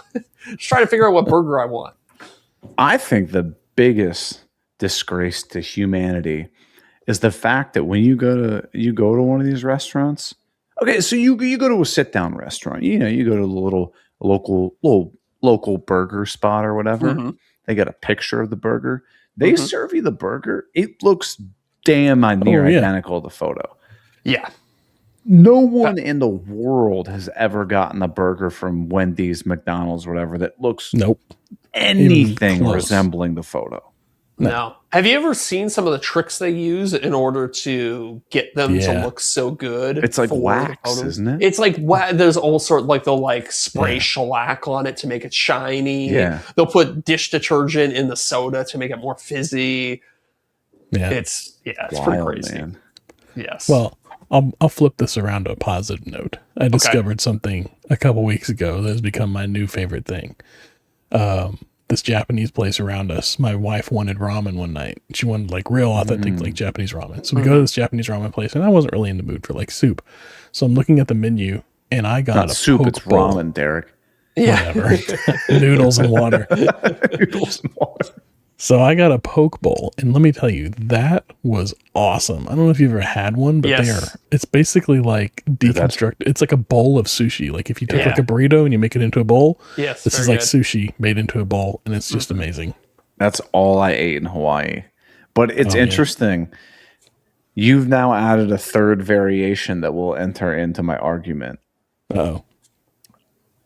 trying to figure out what burger I want. I think the biggest disgrace to humanity is the fact that when you go to one of these restaurants. Okay, so you go to a sit down restaurant. You go to a little local burger spot or whatever. Mm-hmm. They got a picture of the burger. They serve you the burger. It looks damn near identical to the photo. Yeah. No one in the world has ever gotten a burger from Wendy's, McDonald's, whatever, that looks anything resembling the photo. No. Have you ever seen some of the tricks they use in order to get them to look so good? It's like wax, isn't it? It's like there's all sorts, like they'll like spray shellac on it to make it shiny. Yeah. They'll put dish detergent in the soda to make it more fizzy. Yeah. It's wild, pretty crazy. Man. Yes. Well, I'll flip this around to a positive note. I discovered something a couple weeks ago that has become my new favorite thing. This Japanese place around us, my wife wanted ramen one night. She wanted like real authentic like Japanese ramen. So we go to this Japanese ramen place, and I wasn't really in the mood for like soup. So I'm looking at the menu, and I got a soup. It's bowl. Ramen, Deric. Yeah. Whatever. Noodles and water. Noodles and water. So I got a poke bowl, and let me tell you, that was awesome. I don't know if you've ever had one, but Yes. it's basically like deconstruct. It's like a bowl of sushi. Like if you take like a burrito and you make it into a bowl, Yes, this is very like good. sushi made into a bowl, and it's just amazing. That's all I ate in Hawaii. But it's Oh, yeah. interesting. You've now added a third variation that will enter into my argument. Oh,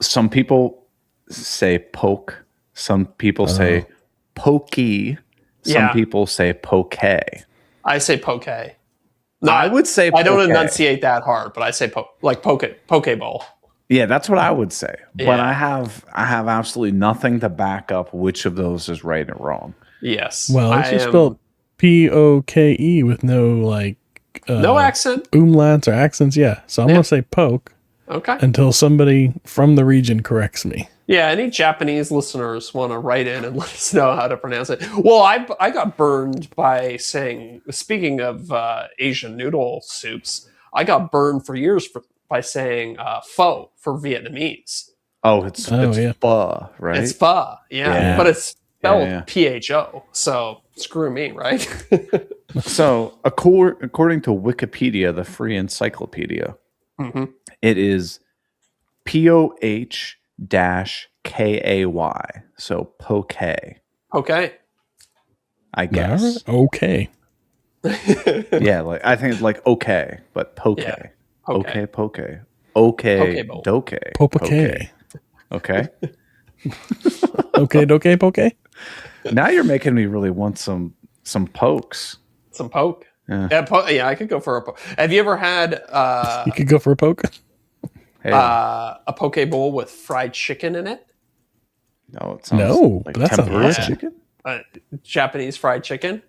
Some people say poke. Some people say pokey. Some Yeah. people say poke. I say poke. No, I would say I don't poke. enunciate that hard, but I say poke bowl. Yeah, that's what I would say. But Yeah. I have absolutely nothing to back up which of those is right or wrong. Yes. well, it's just spelled POKE with no like no accent. umlauts or accents. Yeah, so I'm gonna say poke Okay. until somebody from the region corrects me. Yeah, any Japanese listeners want to write in and let us know how to pronounce it. Well, I got burned by saying, speaking of Asian noodle soups, I got burned for years by saying pho for Vietnamese. Oh, it's yeah. pho, right? It's pho, yeah. But it's spelled PHO, so screw me, right? So, according to Wikipedia, the free encyclopedia, it is POH-KAY. So poke, Okay. I guess. Okay. Yeah, like I think it's like okay, but poke. Yeah. Okay, poke. Okay, Poke bowl. doke. Poke. Okay. Okay, doke, poke. Now you're making me really want some pokes. Some poke. Yeah. Yeah, I could go for a poke. Have you ever had You could go for a poke. Hey, a poke bowl with fried chicken in it? no, it sounds No, like but that sounds tempura awesome. chicken. Japanese fried chicken.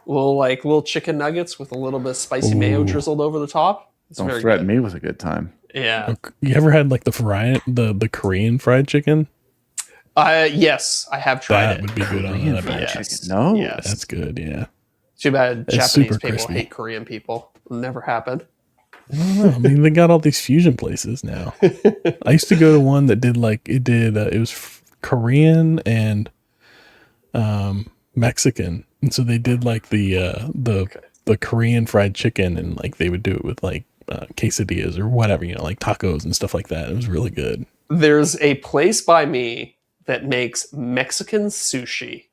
Little chicken nuggets with a little bit of spicy mayo drizzled over the top. It's Don't very threaten good. me with a good time. Yeah. You ever had like the Korean fried chicken? Yes, I have tried That it. would be good on Korean that. fried Yes. chicken. No, Yes. That's good. Yeah. Too bad It's Japanese super people crispy. hate Korean people. It'll never happen. I don't know. I mean, they got all these fusion places now. I used to go to one that did it was Korean and Mexican, and so they did like the Korean fried chicken, and like they would do it with like quesadillas or whatever, like tacos and stuff like that. It was really good. There's a place by me that makes Mexican sushi.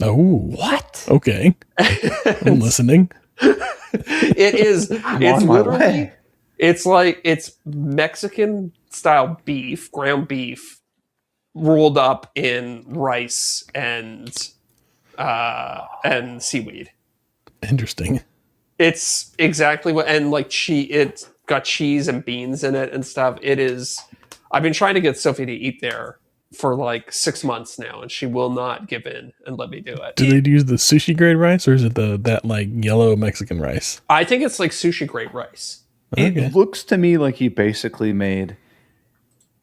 Oh, what? okay. I'm listening. It's on my literally way. it's Mexican style beef, ground beef, rolled up in rice and seaweed. Interesting. It's exactly what, and like it's got cheese and beans in it and stuff. It is. I've been trying to get Sophie to eat there for like 6 months now, and she will not give in and let me do it. Do they use the sushi grade rice, or is it that like yellow Mexican rice? I think it's like sushi grade rice. Okay. It looks to me like he basically made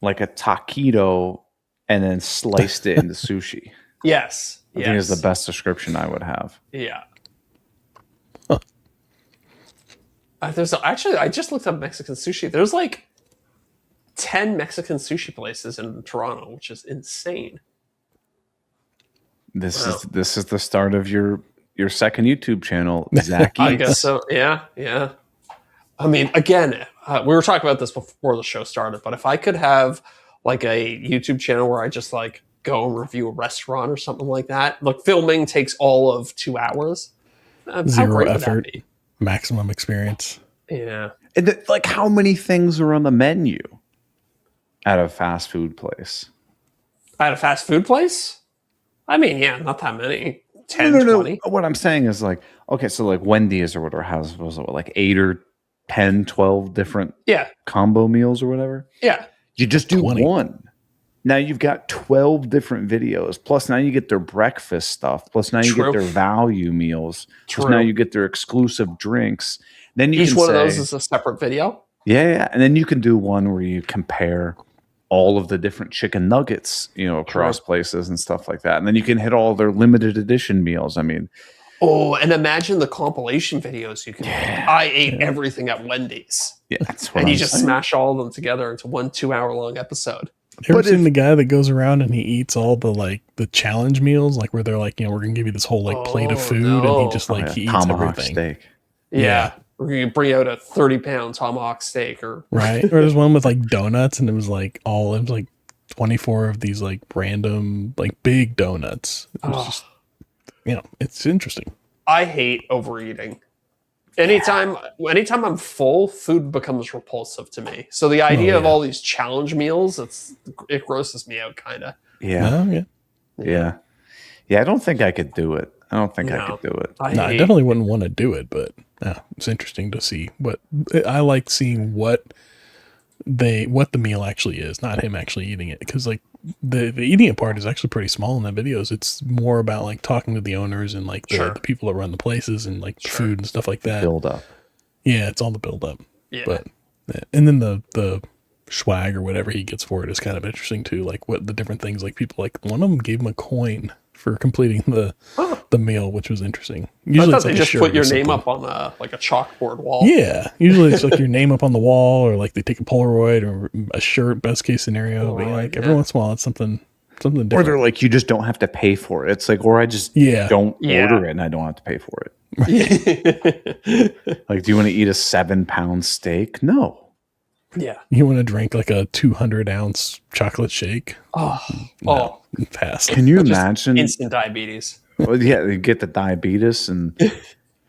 like a taquito and then sliced it into sushi. Yes. I think is the best description I would have. Yeah. Actually, I just looked up Mexican sushi. There's like 10 Mexican sushi places in Toronto, which is insane. This is the start of your second YouTube channel, Zach I Eats. guess so. Yeah. I mean, again, we were talking about this before the show started, but if I could have like a YouTube channel where I just like go and review a restaurant or something like that, look, filming takes all of 2 hours. How Zero great would that effort, be? maximum experience. Yeah. And like how many things are on the menu at a fast food place? At a fast food place? I mean, yeah, not that many. 10, 20. What I'm saying is like, okay, so like Wendy's or whatever has was it, like 8 or 10, 12 different Yeah. combo meals or whatever. Yeah. You just do 20. one. Now you've got 12 different videos. Plus now you get their breakfast stuff. Plus now you True. get their value meals. Plus True. now you get their exclusive drinks. Then you Each can one say, of those is a separate video. yeah. And then you can do one where you compare all of the different chicken nuggets, across places and stuff like that. And then you can hit all their limited edition meals. I mean, Oh, and imagine the compilation videos you can make. I ate everything at Wendy's. yeah, that's what And I'm you just saying. smash all of them together into one 2-hour long episode. You ever seen the guy that goes around and he eats all the like the challenge meals, like where they're like, we're gonna give you this whole like plate of food, and he just like he eats tomahawk everything. Steak. Yeah. We're going to bring out a 30-pound tomahawk steak or right. Or there's one with like donuts, and it was like 24 of these like random like big donuts. It was just, it's interesting. I hate overeating. Anytime I'm full, food becomes repulsive to me. So the idea of all these challenge meals, it grosses me out kind of. Yeah. I don't think I could do it. I could do it. I definitely wouldn't want to do it, but it's interesting to see I like seeing what the meal actually is, not him actually eating it, because like the eating it part is actually pretty small in the videos. It's more about like talking to the owners and like the people that run the places and like the food and stuff like that. Build up. Yeah, it's all the build up. Yeah. But and then the swag or whatever he gets for it is kind of interesting too. Like what the different things, like people, like one of them gave him a coin for completing the meal, which was interesting. Usually I thought it's like they just put your name up on a chalkboard wall. Yeah, usually it's like your name up on the wall, or like they take a Polaroid or a shirt. Best case scenario, but like every once in a while, it's something different. Or they're like, you just don't have to pay for it. It's like, or I just don't order it and I don't have to pay for it. Like, do you want to eat a 7-pound steak? No. Yeah. You want to drink like a 200-ounce chocolate shake? Pass. Can you imagine instant diabetes? Well, yeah, you get the diabetes and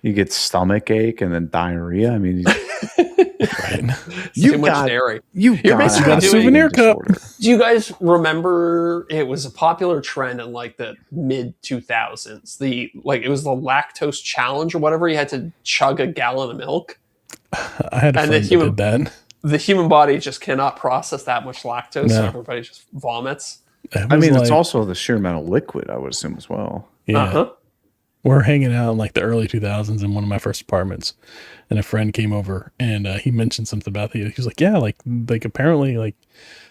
you get stomach ache and then diarrhea. I mean, right? Too much dairy. You're basically got a souvenir cup. Do you guys remember? It was a popular trend in like the mid 2000s. It was the lactose challenge or whatever. You had to chug a gallon of milk. I had a friend that did that. The human body just cannot process that much lactose, so everybody just vomits. I mean, it's also the sheer amount of liquid, I would assume, as well. Yeah. We're hanging out in like the early 2000s in one of my first apartments, and a friend came over and he mentioned something about it. He was like, yeah, like apparently like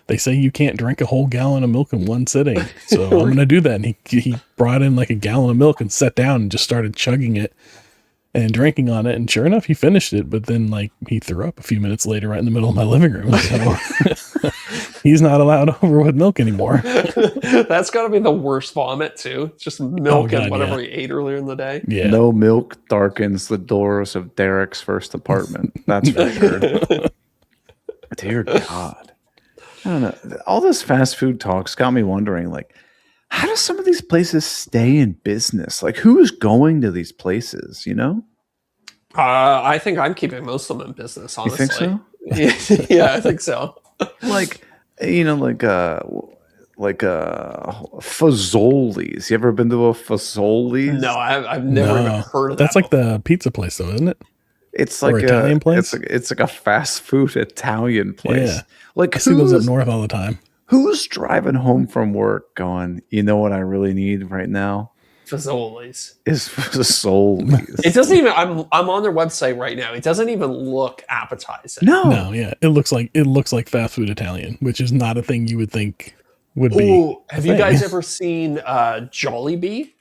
they say you can't drink a whole gallon of milk in one sitting. So I'm going to do that. And he brought in like a gallon of milk and sat down and just started chugging it and drinking on it. And sure enough, he finished it, but then like he threw up a few minutes later right in the middle of my living room. So he's not allowed over with milk anymore. That's got to be the worst vomit too. It's just milk and whatever he ate earlier in the day. Yeah. No milk darkens the doors of Deric's first apartment. That's for sure. Dear God. I don't know. All this fast food talk's got me wondering, like, how do some of these places stay in business? Like, who's going to these places, you know? I think I'm keeping most of them in business, honestly. You think so? Yeah, I think so. Like, you know, like Fazoli's. You ever been to a Fazoli's? No, I've never even heard of that. That's like the pizza place, though, isn't it? It's like an Italian place. It's like a fast food Italian place. Yeah. Like, I see those up north all the time. Who's driving home from work going, you know what I really need right now? Fazoli's. Is Fazoli's. It doesn't even. I'm on their website right now. It doesn't even look appetizing. No, yeah. It looks like fast food Italian, which is not a thing you would think would be. Have you guys ever seen Jollibee?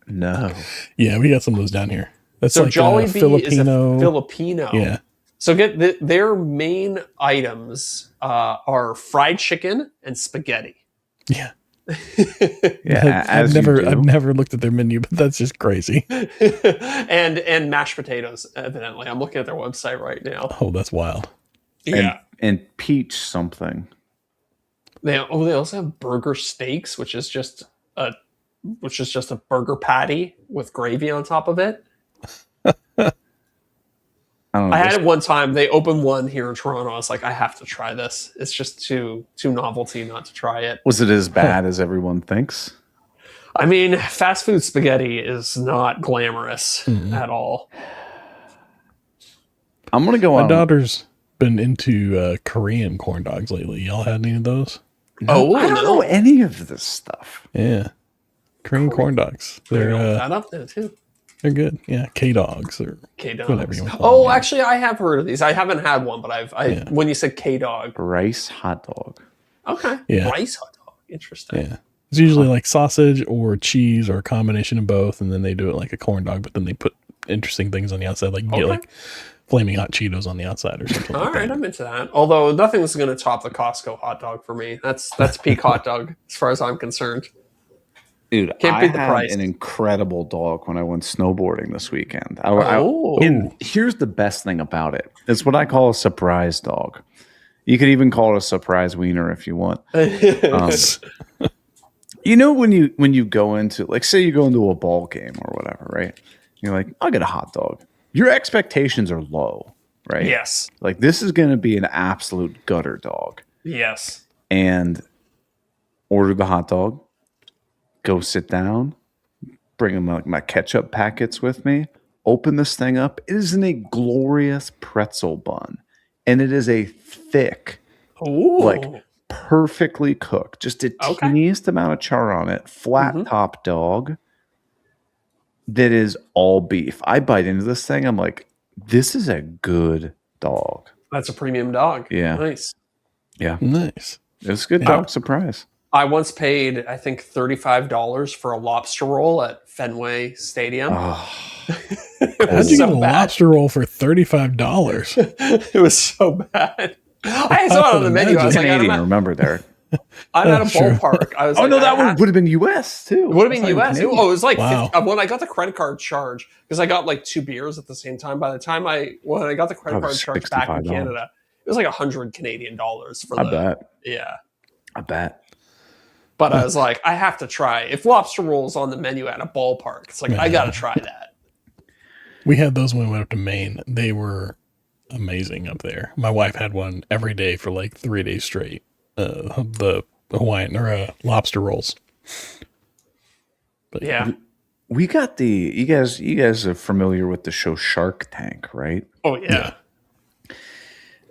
No. Yeah, we got some of those down here. That's so like Jollibee Filipino. is a Filipino. Yeah. So their main items are fried chicken and spaghetti. Yeah. Yeah, I've never looked at their menu, but that's just crazy. and mashed potatoes, evidently. I'm looking at their website right now. Oh, that's wild. Yeah. And peach something. They also have burger steaks, which is just a burger patty with gravy on top of it. I had it one time. They opened one here in Toronto. I was like, I have to try this. It's just too novelty not to try it. Was it as bad as everyone thinks? I mean, fast food spaghetti is not glamorous at all. I'm going to go on. My daughter's been into Korean corn dogs lately. Y'all had any of those? No, I don't know any of this stuff. Yeah. Korean corn dogs. They're that up there too. They're good. Yeah, K-Dogs or K-Dogs. whatever you want to call them. Actually, I have heard of these. I haven't had one, but when you said K-Dog. Rice hot dog. Okay. Yeah. Rice hot dog. Interesting. Yeah. It's usually like sausage or cheese or a combination of both, and then they do it like a corn dog, but then they put interesting things on the outside. Like you get like flaming hot Cheetos on the outside or something. All like right, that. I'm into that. Although nothing's going to top the Costco hot dog for me. That's peak hot dog as far as I'm concerned. Dude, Can't I beat the had price. an incredible dog when I went snowboarding this weekend. Oh. And here's the best thing about it. It's what I call a surprise dog. You could even call it a surprise wiener if you want. You know, when you go into, like, say you go into a ball game or whatever, right? You're like, I'll get a hot dog. Your expectations are low, right? Yes. Like, this is going to be an absolute gutter dog. Yes. And order the hot dog, go sit down, bring them like my ketchup packets with me, open this thing up. It is in a glorious pretzel bun, and it is a thick, Ooh. like perfectly cooked, just a teeniest amount of char on it, flat top dog that is all beef. I bite into this thing, I'm like, this is a good dog. That's a premium dog. Yeah. Nice. Yeah. Nice. It's a good dog surprise. I once paid, I think, $35 for a lobster roll at Fenway Stadium. How'd you get a lobster roll for $35? It was so bad. I saw it on the menu. I was like, Canadian, remember, Derek. I'm at a ballpark. I was Oh, like, no, that one would have been US too. It would have been US. Oh, it was like Wow. 50, when I got the credit card charge, because I got like 2 beers at the same time. By the time when I got the credit card charge back in $65. Canada, it was like $100 Canadian for I bet. Yeah. I bet. But I was like, I have to try. If lobster rolls on the menu at a ballpark, it's like, I got to try that. We had those when we went up to Maine. They were amazing up there. My wife had one every day for like 3 days straight. The Hawaiian or lobster rolls. But Yeah. We got you guys are familiar with the show Shark Tank, right? Oh, yeah.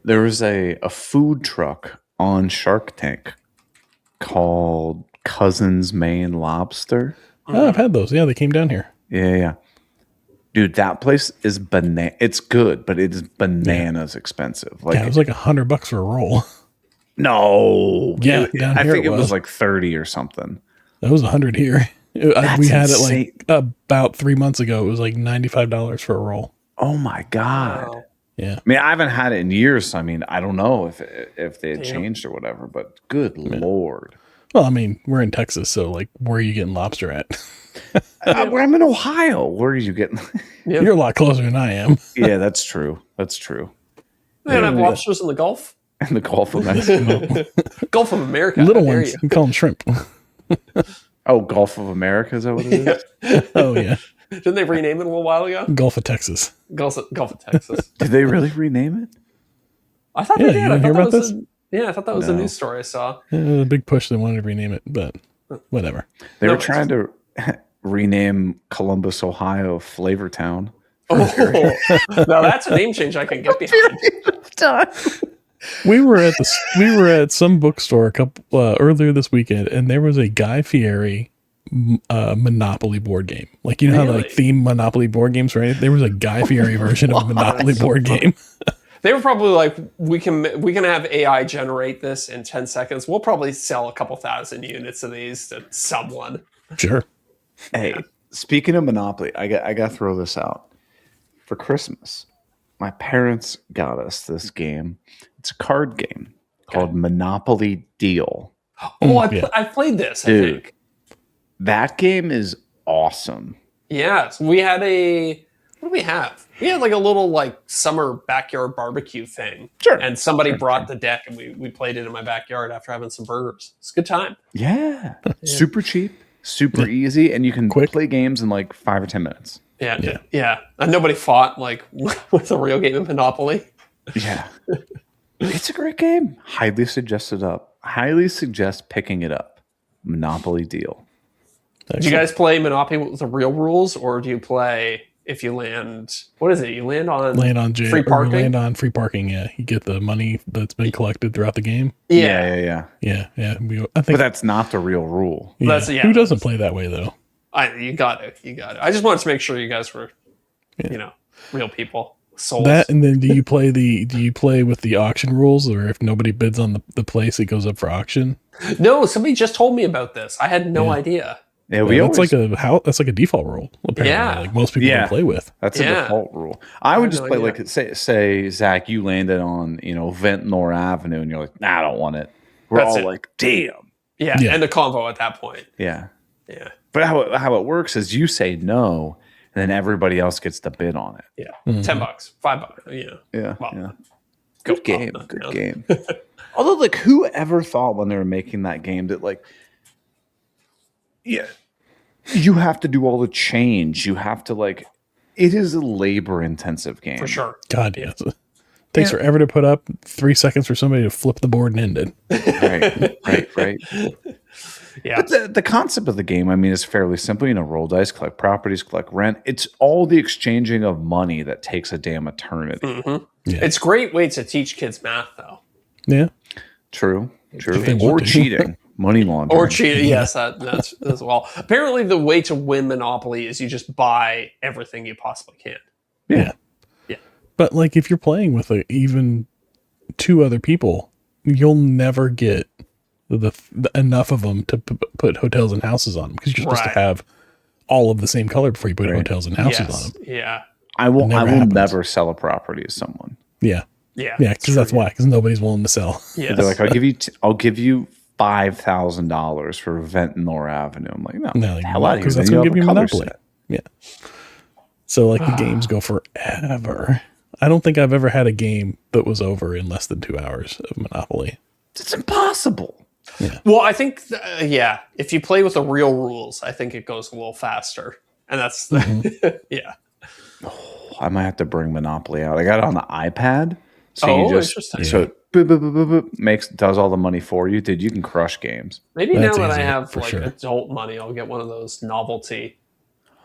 There was a food truck on Shark Tank called Cousins Maine Lobster. Oh, I've had those. Yeah, they came down here. Yeah. Dude, that place is it's good, but it is bananas expensive. Like, Yeah, it was like $100 for a roll. no. Yeah, down I here think it it was was. like 30 or something. That was 100 here. We That's had insane. it like about 3 months ago. It was like $95 for a roll. Oh my God. Wow. Yeah. I mean, I haven't had it in years. So I mean, I don't know if they had changed or whatever, but good Lord. Well, I mean, we're in Texas, so like, where are you getting lobster at? I'm in Ohio. Where are you getting? Yep. You're a lot closer than I am. Yeah, that's true. That's true. They don't have lobsters in the Gulf. In the Gulf of Mexico. Gulf of America. Little how dare ones. We call them shrimp. Oh, Gulf of America, is that what it is? Oh, yeah. Didn't they rename it a little while ago? Gulf of Texas. Gulf of Texas. Did they really rename it? I thought Yeah, they did. you I didn't thought hear that about was this? I thought that was a No. news story I saw. A big push. They wanted to rename it, but whatever. They No, were trying to rename Columbus, Ohio, Flavortown. Oh, now that's a name change I can get behind. We were at some bookstore earlier this weekend, and there was a Guy Fieri Monopoly board game. Like, you know how like theme Monopoly board games, right? There was a Guy Fieri version of a Monopoly board game. They were probably like, we can have AI generate this in 10 seconds. We'll probably sell a couple thousand units of these to someone. Sure. Hey, speaking of Monopoly, I got to throw this out. For Christmas, my parents got us this game. It's a card game called Monopoly Deal. Oh, I played this, I Dude. think. That game is awesome. Yeah, so we had what do we have? We had like a little like summer backyard barbecue thing. Sure. And somebody brought the deck and we played it in my backyard after having some burgers. It's a good time. Yeah. Super cheap, super easy, and you can play games in like 5 or 10 minutes. Yeah. And nobody fought like with a real game of Monopoly. Yeah. It's a great game. Highly suggest picking it up. Monopoly Deal. Do you guys play Monopoly with the real rules, or do you play if you land? What is it? You land on jail, free parking. land on free parking. Yeah, you get the money that's been collected throughout the game. Yeah. Yeah. I think, But that's not the real rule. yeah. Who doesn't play that way though? You got it. I just wanted to make sure you guys were, real people. Souls. That, and then do you play with the auction rules, or if nobody bids on the place, it goes up for auction? No, somebody just told me about this. I had no idea. Yeah, we that's always, that's like a default rule. Apparently, Yeah. like most people Yeah. don't play with. that's a Yeah. default rule. I would had just no play idea. like say Zach, you landed on Ventnor Avenue, and you're like, nah, I don't want it. We're That's all it. like, damn. Yeah, Yeah. and the convo at that point. Yeah. Yeah. But how it works is you say no, and then everybody else gets to bid on it. Yeah. $10, $5. Yeah. Well, Yeah. go Good game. up, Good down. game. Although, like, who ever thought when they were making that game that, like, yeah, you have to do all the change. You have to, like, it is a labor intensive game. For sure. God, yes. Takes forever to put up, 3 seconds for somebody to flip the board and end it. Right. Yeah. But the concept of the game, I mean, is fairly simple. Roll dice, collect properties, collect rent. It's all the exchanging of money that takes a damn eternity. Mhm. Yeah. It's a great way to teach kids math, though. Yeah. True. they Or want to. cheating. Money laundering. Or cheating. Yes, that's as well. Apparently, the way to win Monopoly is you just buy everything you possibly can. Yeah. Yeah. But like if you're playing with even 2 other people, you'll never get the enough of them to put hotels and houses on them because you're supposed Right. to have all of the same color before you put Right. hotels and houses on Yes. them. Yeah. I will happens. never sell a property to someone. Yeah. Yeah. Yeah, because that's why. Because nobody's willing to sell. Yes. They're like, I'll give you $5,000 for Ventnor Avenue. I'm like, no, No, hell out of here. because Then that's you'll going to have give you a color Monopoly. set. Yeah. So like the games go forever. I don't think I've ever had a game that was over in less than 2 hours of Monopoly. It's impossible. Well, I think, if you play with the real rules, I think it goes a little faster. And that's, yeah. I might have to bring Monopoly out. I got it on the iPad. So Oh, you just interesting. so it boop, boop, boop, boop, boop, does all the money for you. Dude, you can crush games. Maybe That's now that I easy, have for like sure. adult money, I'll get one of those novelty.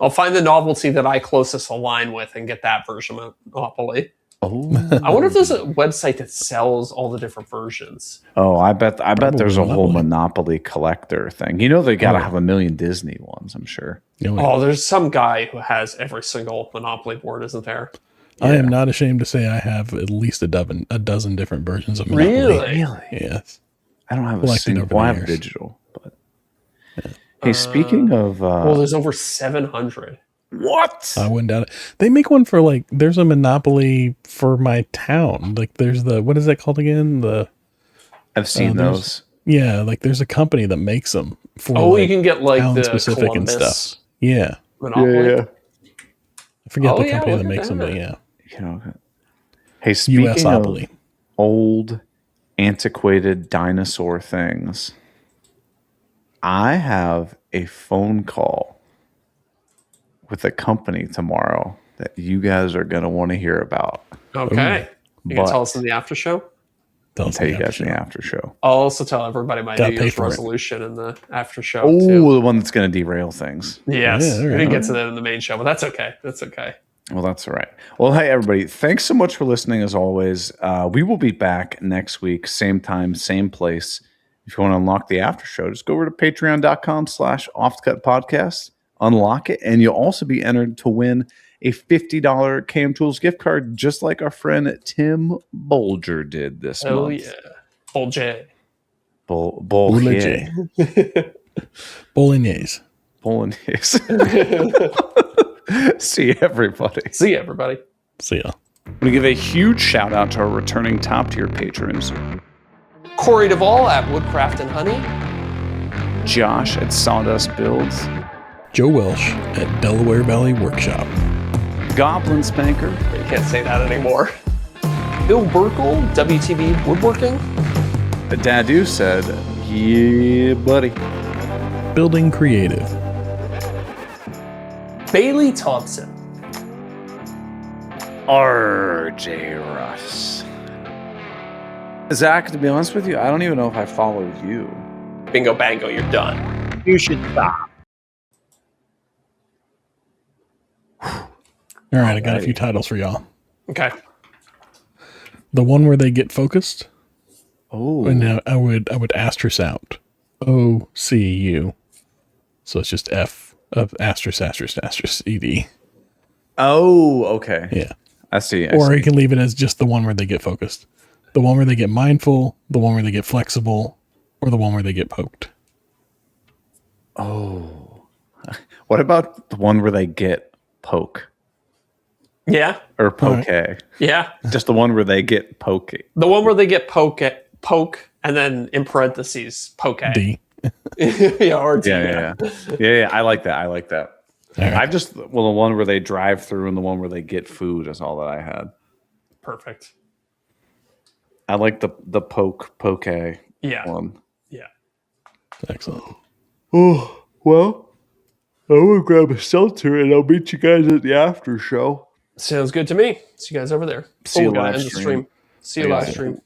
I'll find the novelty that I closest align with and get that version of Monopoly. Oh, I wonder if there's a website that sells all the different versions. I bet there's a whole Monopoly. Monopoly collector thing. They got to have a million Disney ones, I'm sure. Oh, there's some guy who has every single Monopoly board, isn't there? I am not ashamed to say I have at least a dozen different versions of Monopoly. Really? Yes. I don't have a Collected single. over Well, I the have years. digital, but hey, speaking of Well, there's over 700. what? I wouldn't doubt it. They make one for like, there's a Monopoly for my town. Like there's what is that called again? I've seen those. Yeah, like there's a company that makes them for Oh, like, you can get like the town-specific Columbus and stuff. Yeah. Monopoly. I forget Oh, the yeah, company look that at makes them, that. but yeah. Hey, speaking of USopoly. old, antiquated dinosaur things, I have a phone call with a company tomorrow that you guys are going to want to hear about. Okay. You can But- tell us in the after show. Tell I'll us tell you the guys after in the show. after show. I'll also tell everybody my Gotta New pay Year's for it. resolution in the after show, Oh, too. the one that's going to derail things. Yes. Yeah, all We right. didn't get to that in the main show, but that's okay. That's okay. Well, that's all right. Well, hey, everybody. Thanks so much for listening, as always. We will be back next week, same time, same place. If you want to unlock the after show, just go over to patreon.com/offthecutpodcast, unlock it, and you'll also be entered to win a $50 Cam Tools gift card, just like our friend Tim Bolger did this Oh, month. yeah. Old J. Bolognese. Bolognese. Bolognese. See everybody. See you, everybody. See ya. We give a huge shout out to our returning top tier patrons: Corey Duvall at Woodcraft and Honey. Josh at Sawdust Builds, Joe Welsh at Delaware Valley Workshop. Goblin Spanker, You can't say that anymore. Bill Burkle, WTB Woodworking. Dadu said, "Yeah, buddy." Building Creative. Bailey Thompson. RJ Russ. Zach, to be honest with you, I don't even know if I followed you. Bingo bango, you're done. You should stop. All right, I got a few titles for y'all. Okay. The one where they get focused, Oh, and now I would asterisk out OCU. So it's just F of asterisk ED. oh, okay. Yeah. I see. Or you can leave it as just the one where they get focused. The one where they get mindful, the one where they get flexible, or the one where they get poked. Oh, What about the one where they get poke Yeah. or poke? Yeah. Just the one where they get poke. The one where they get poke, and then in parentheses, poke. D. Yeah, or D. Yeah. I like that. All right. I've just the one where they drive through and the one where they get food is all that I had. Perfect. I like the poke Yeah. one. Yeah. Excellent. Oh, well, I'm going to grab a seltzer and I'll meet you guys at the after show. Sounds good to me. See you guys over there. See you we gotta live end the stream. stream. See you live stream.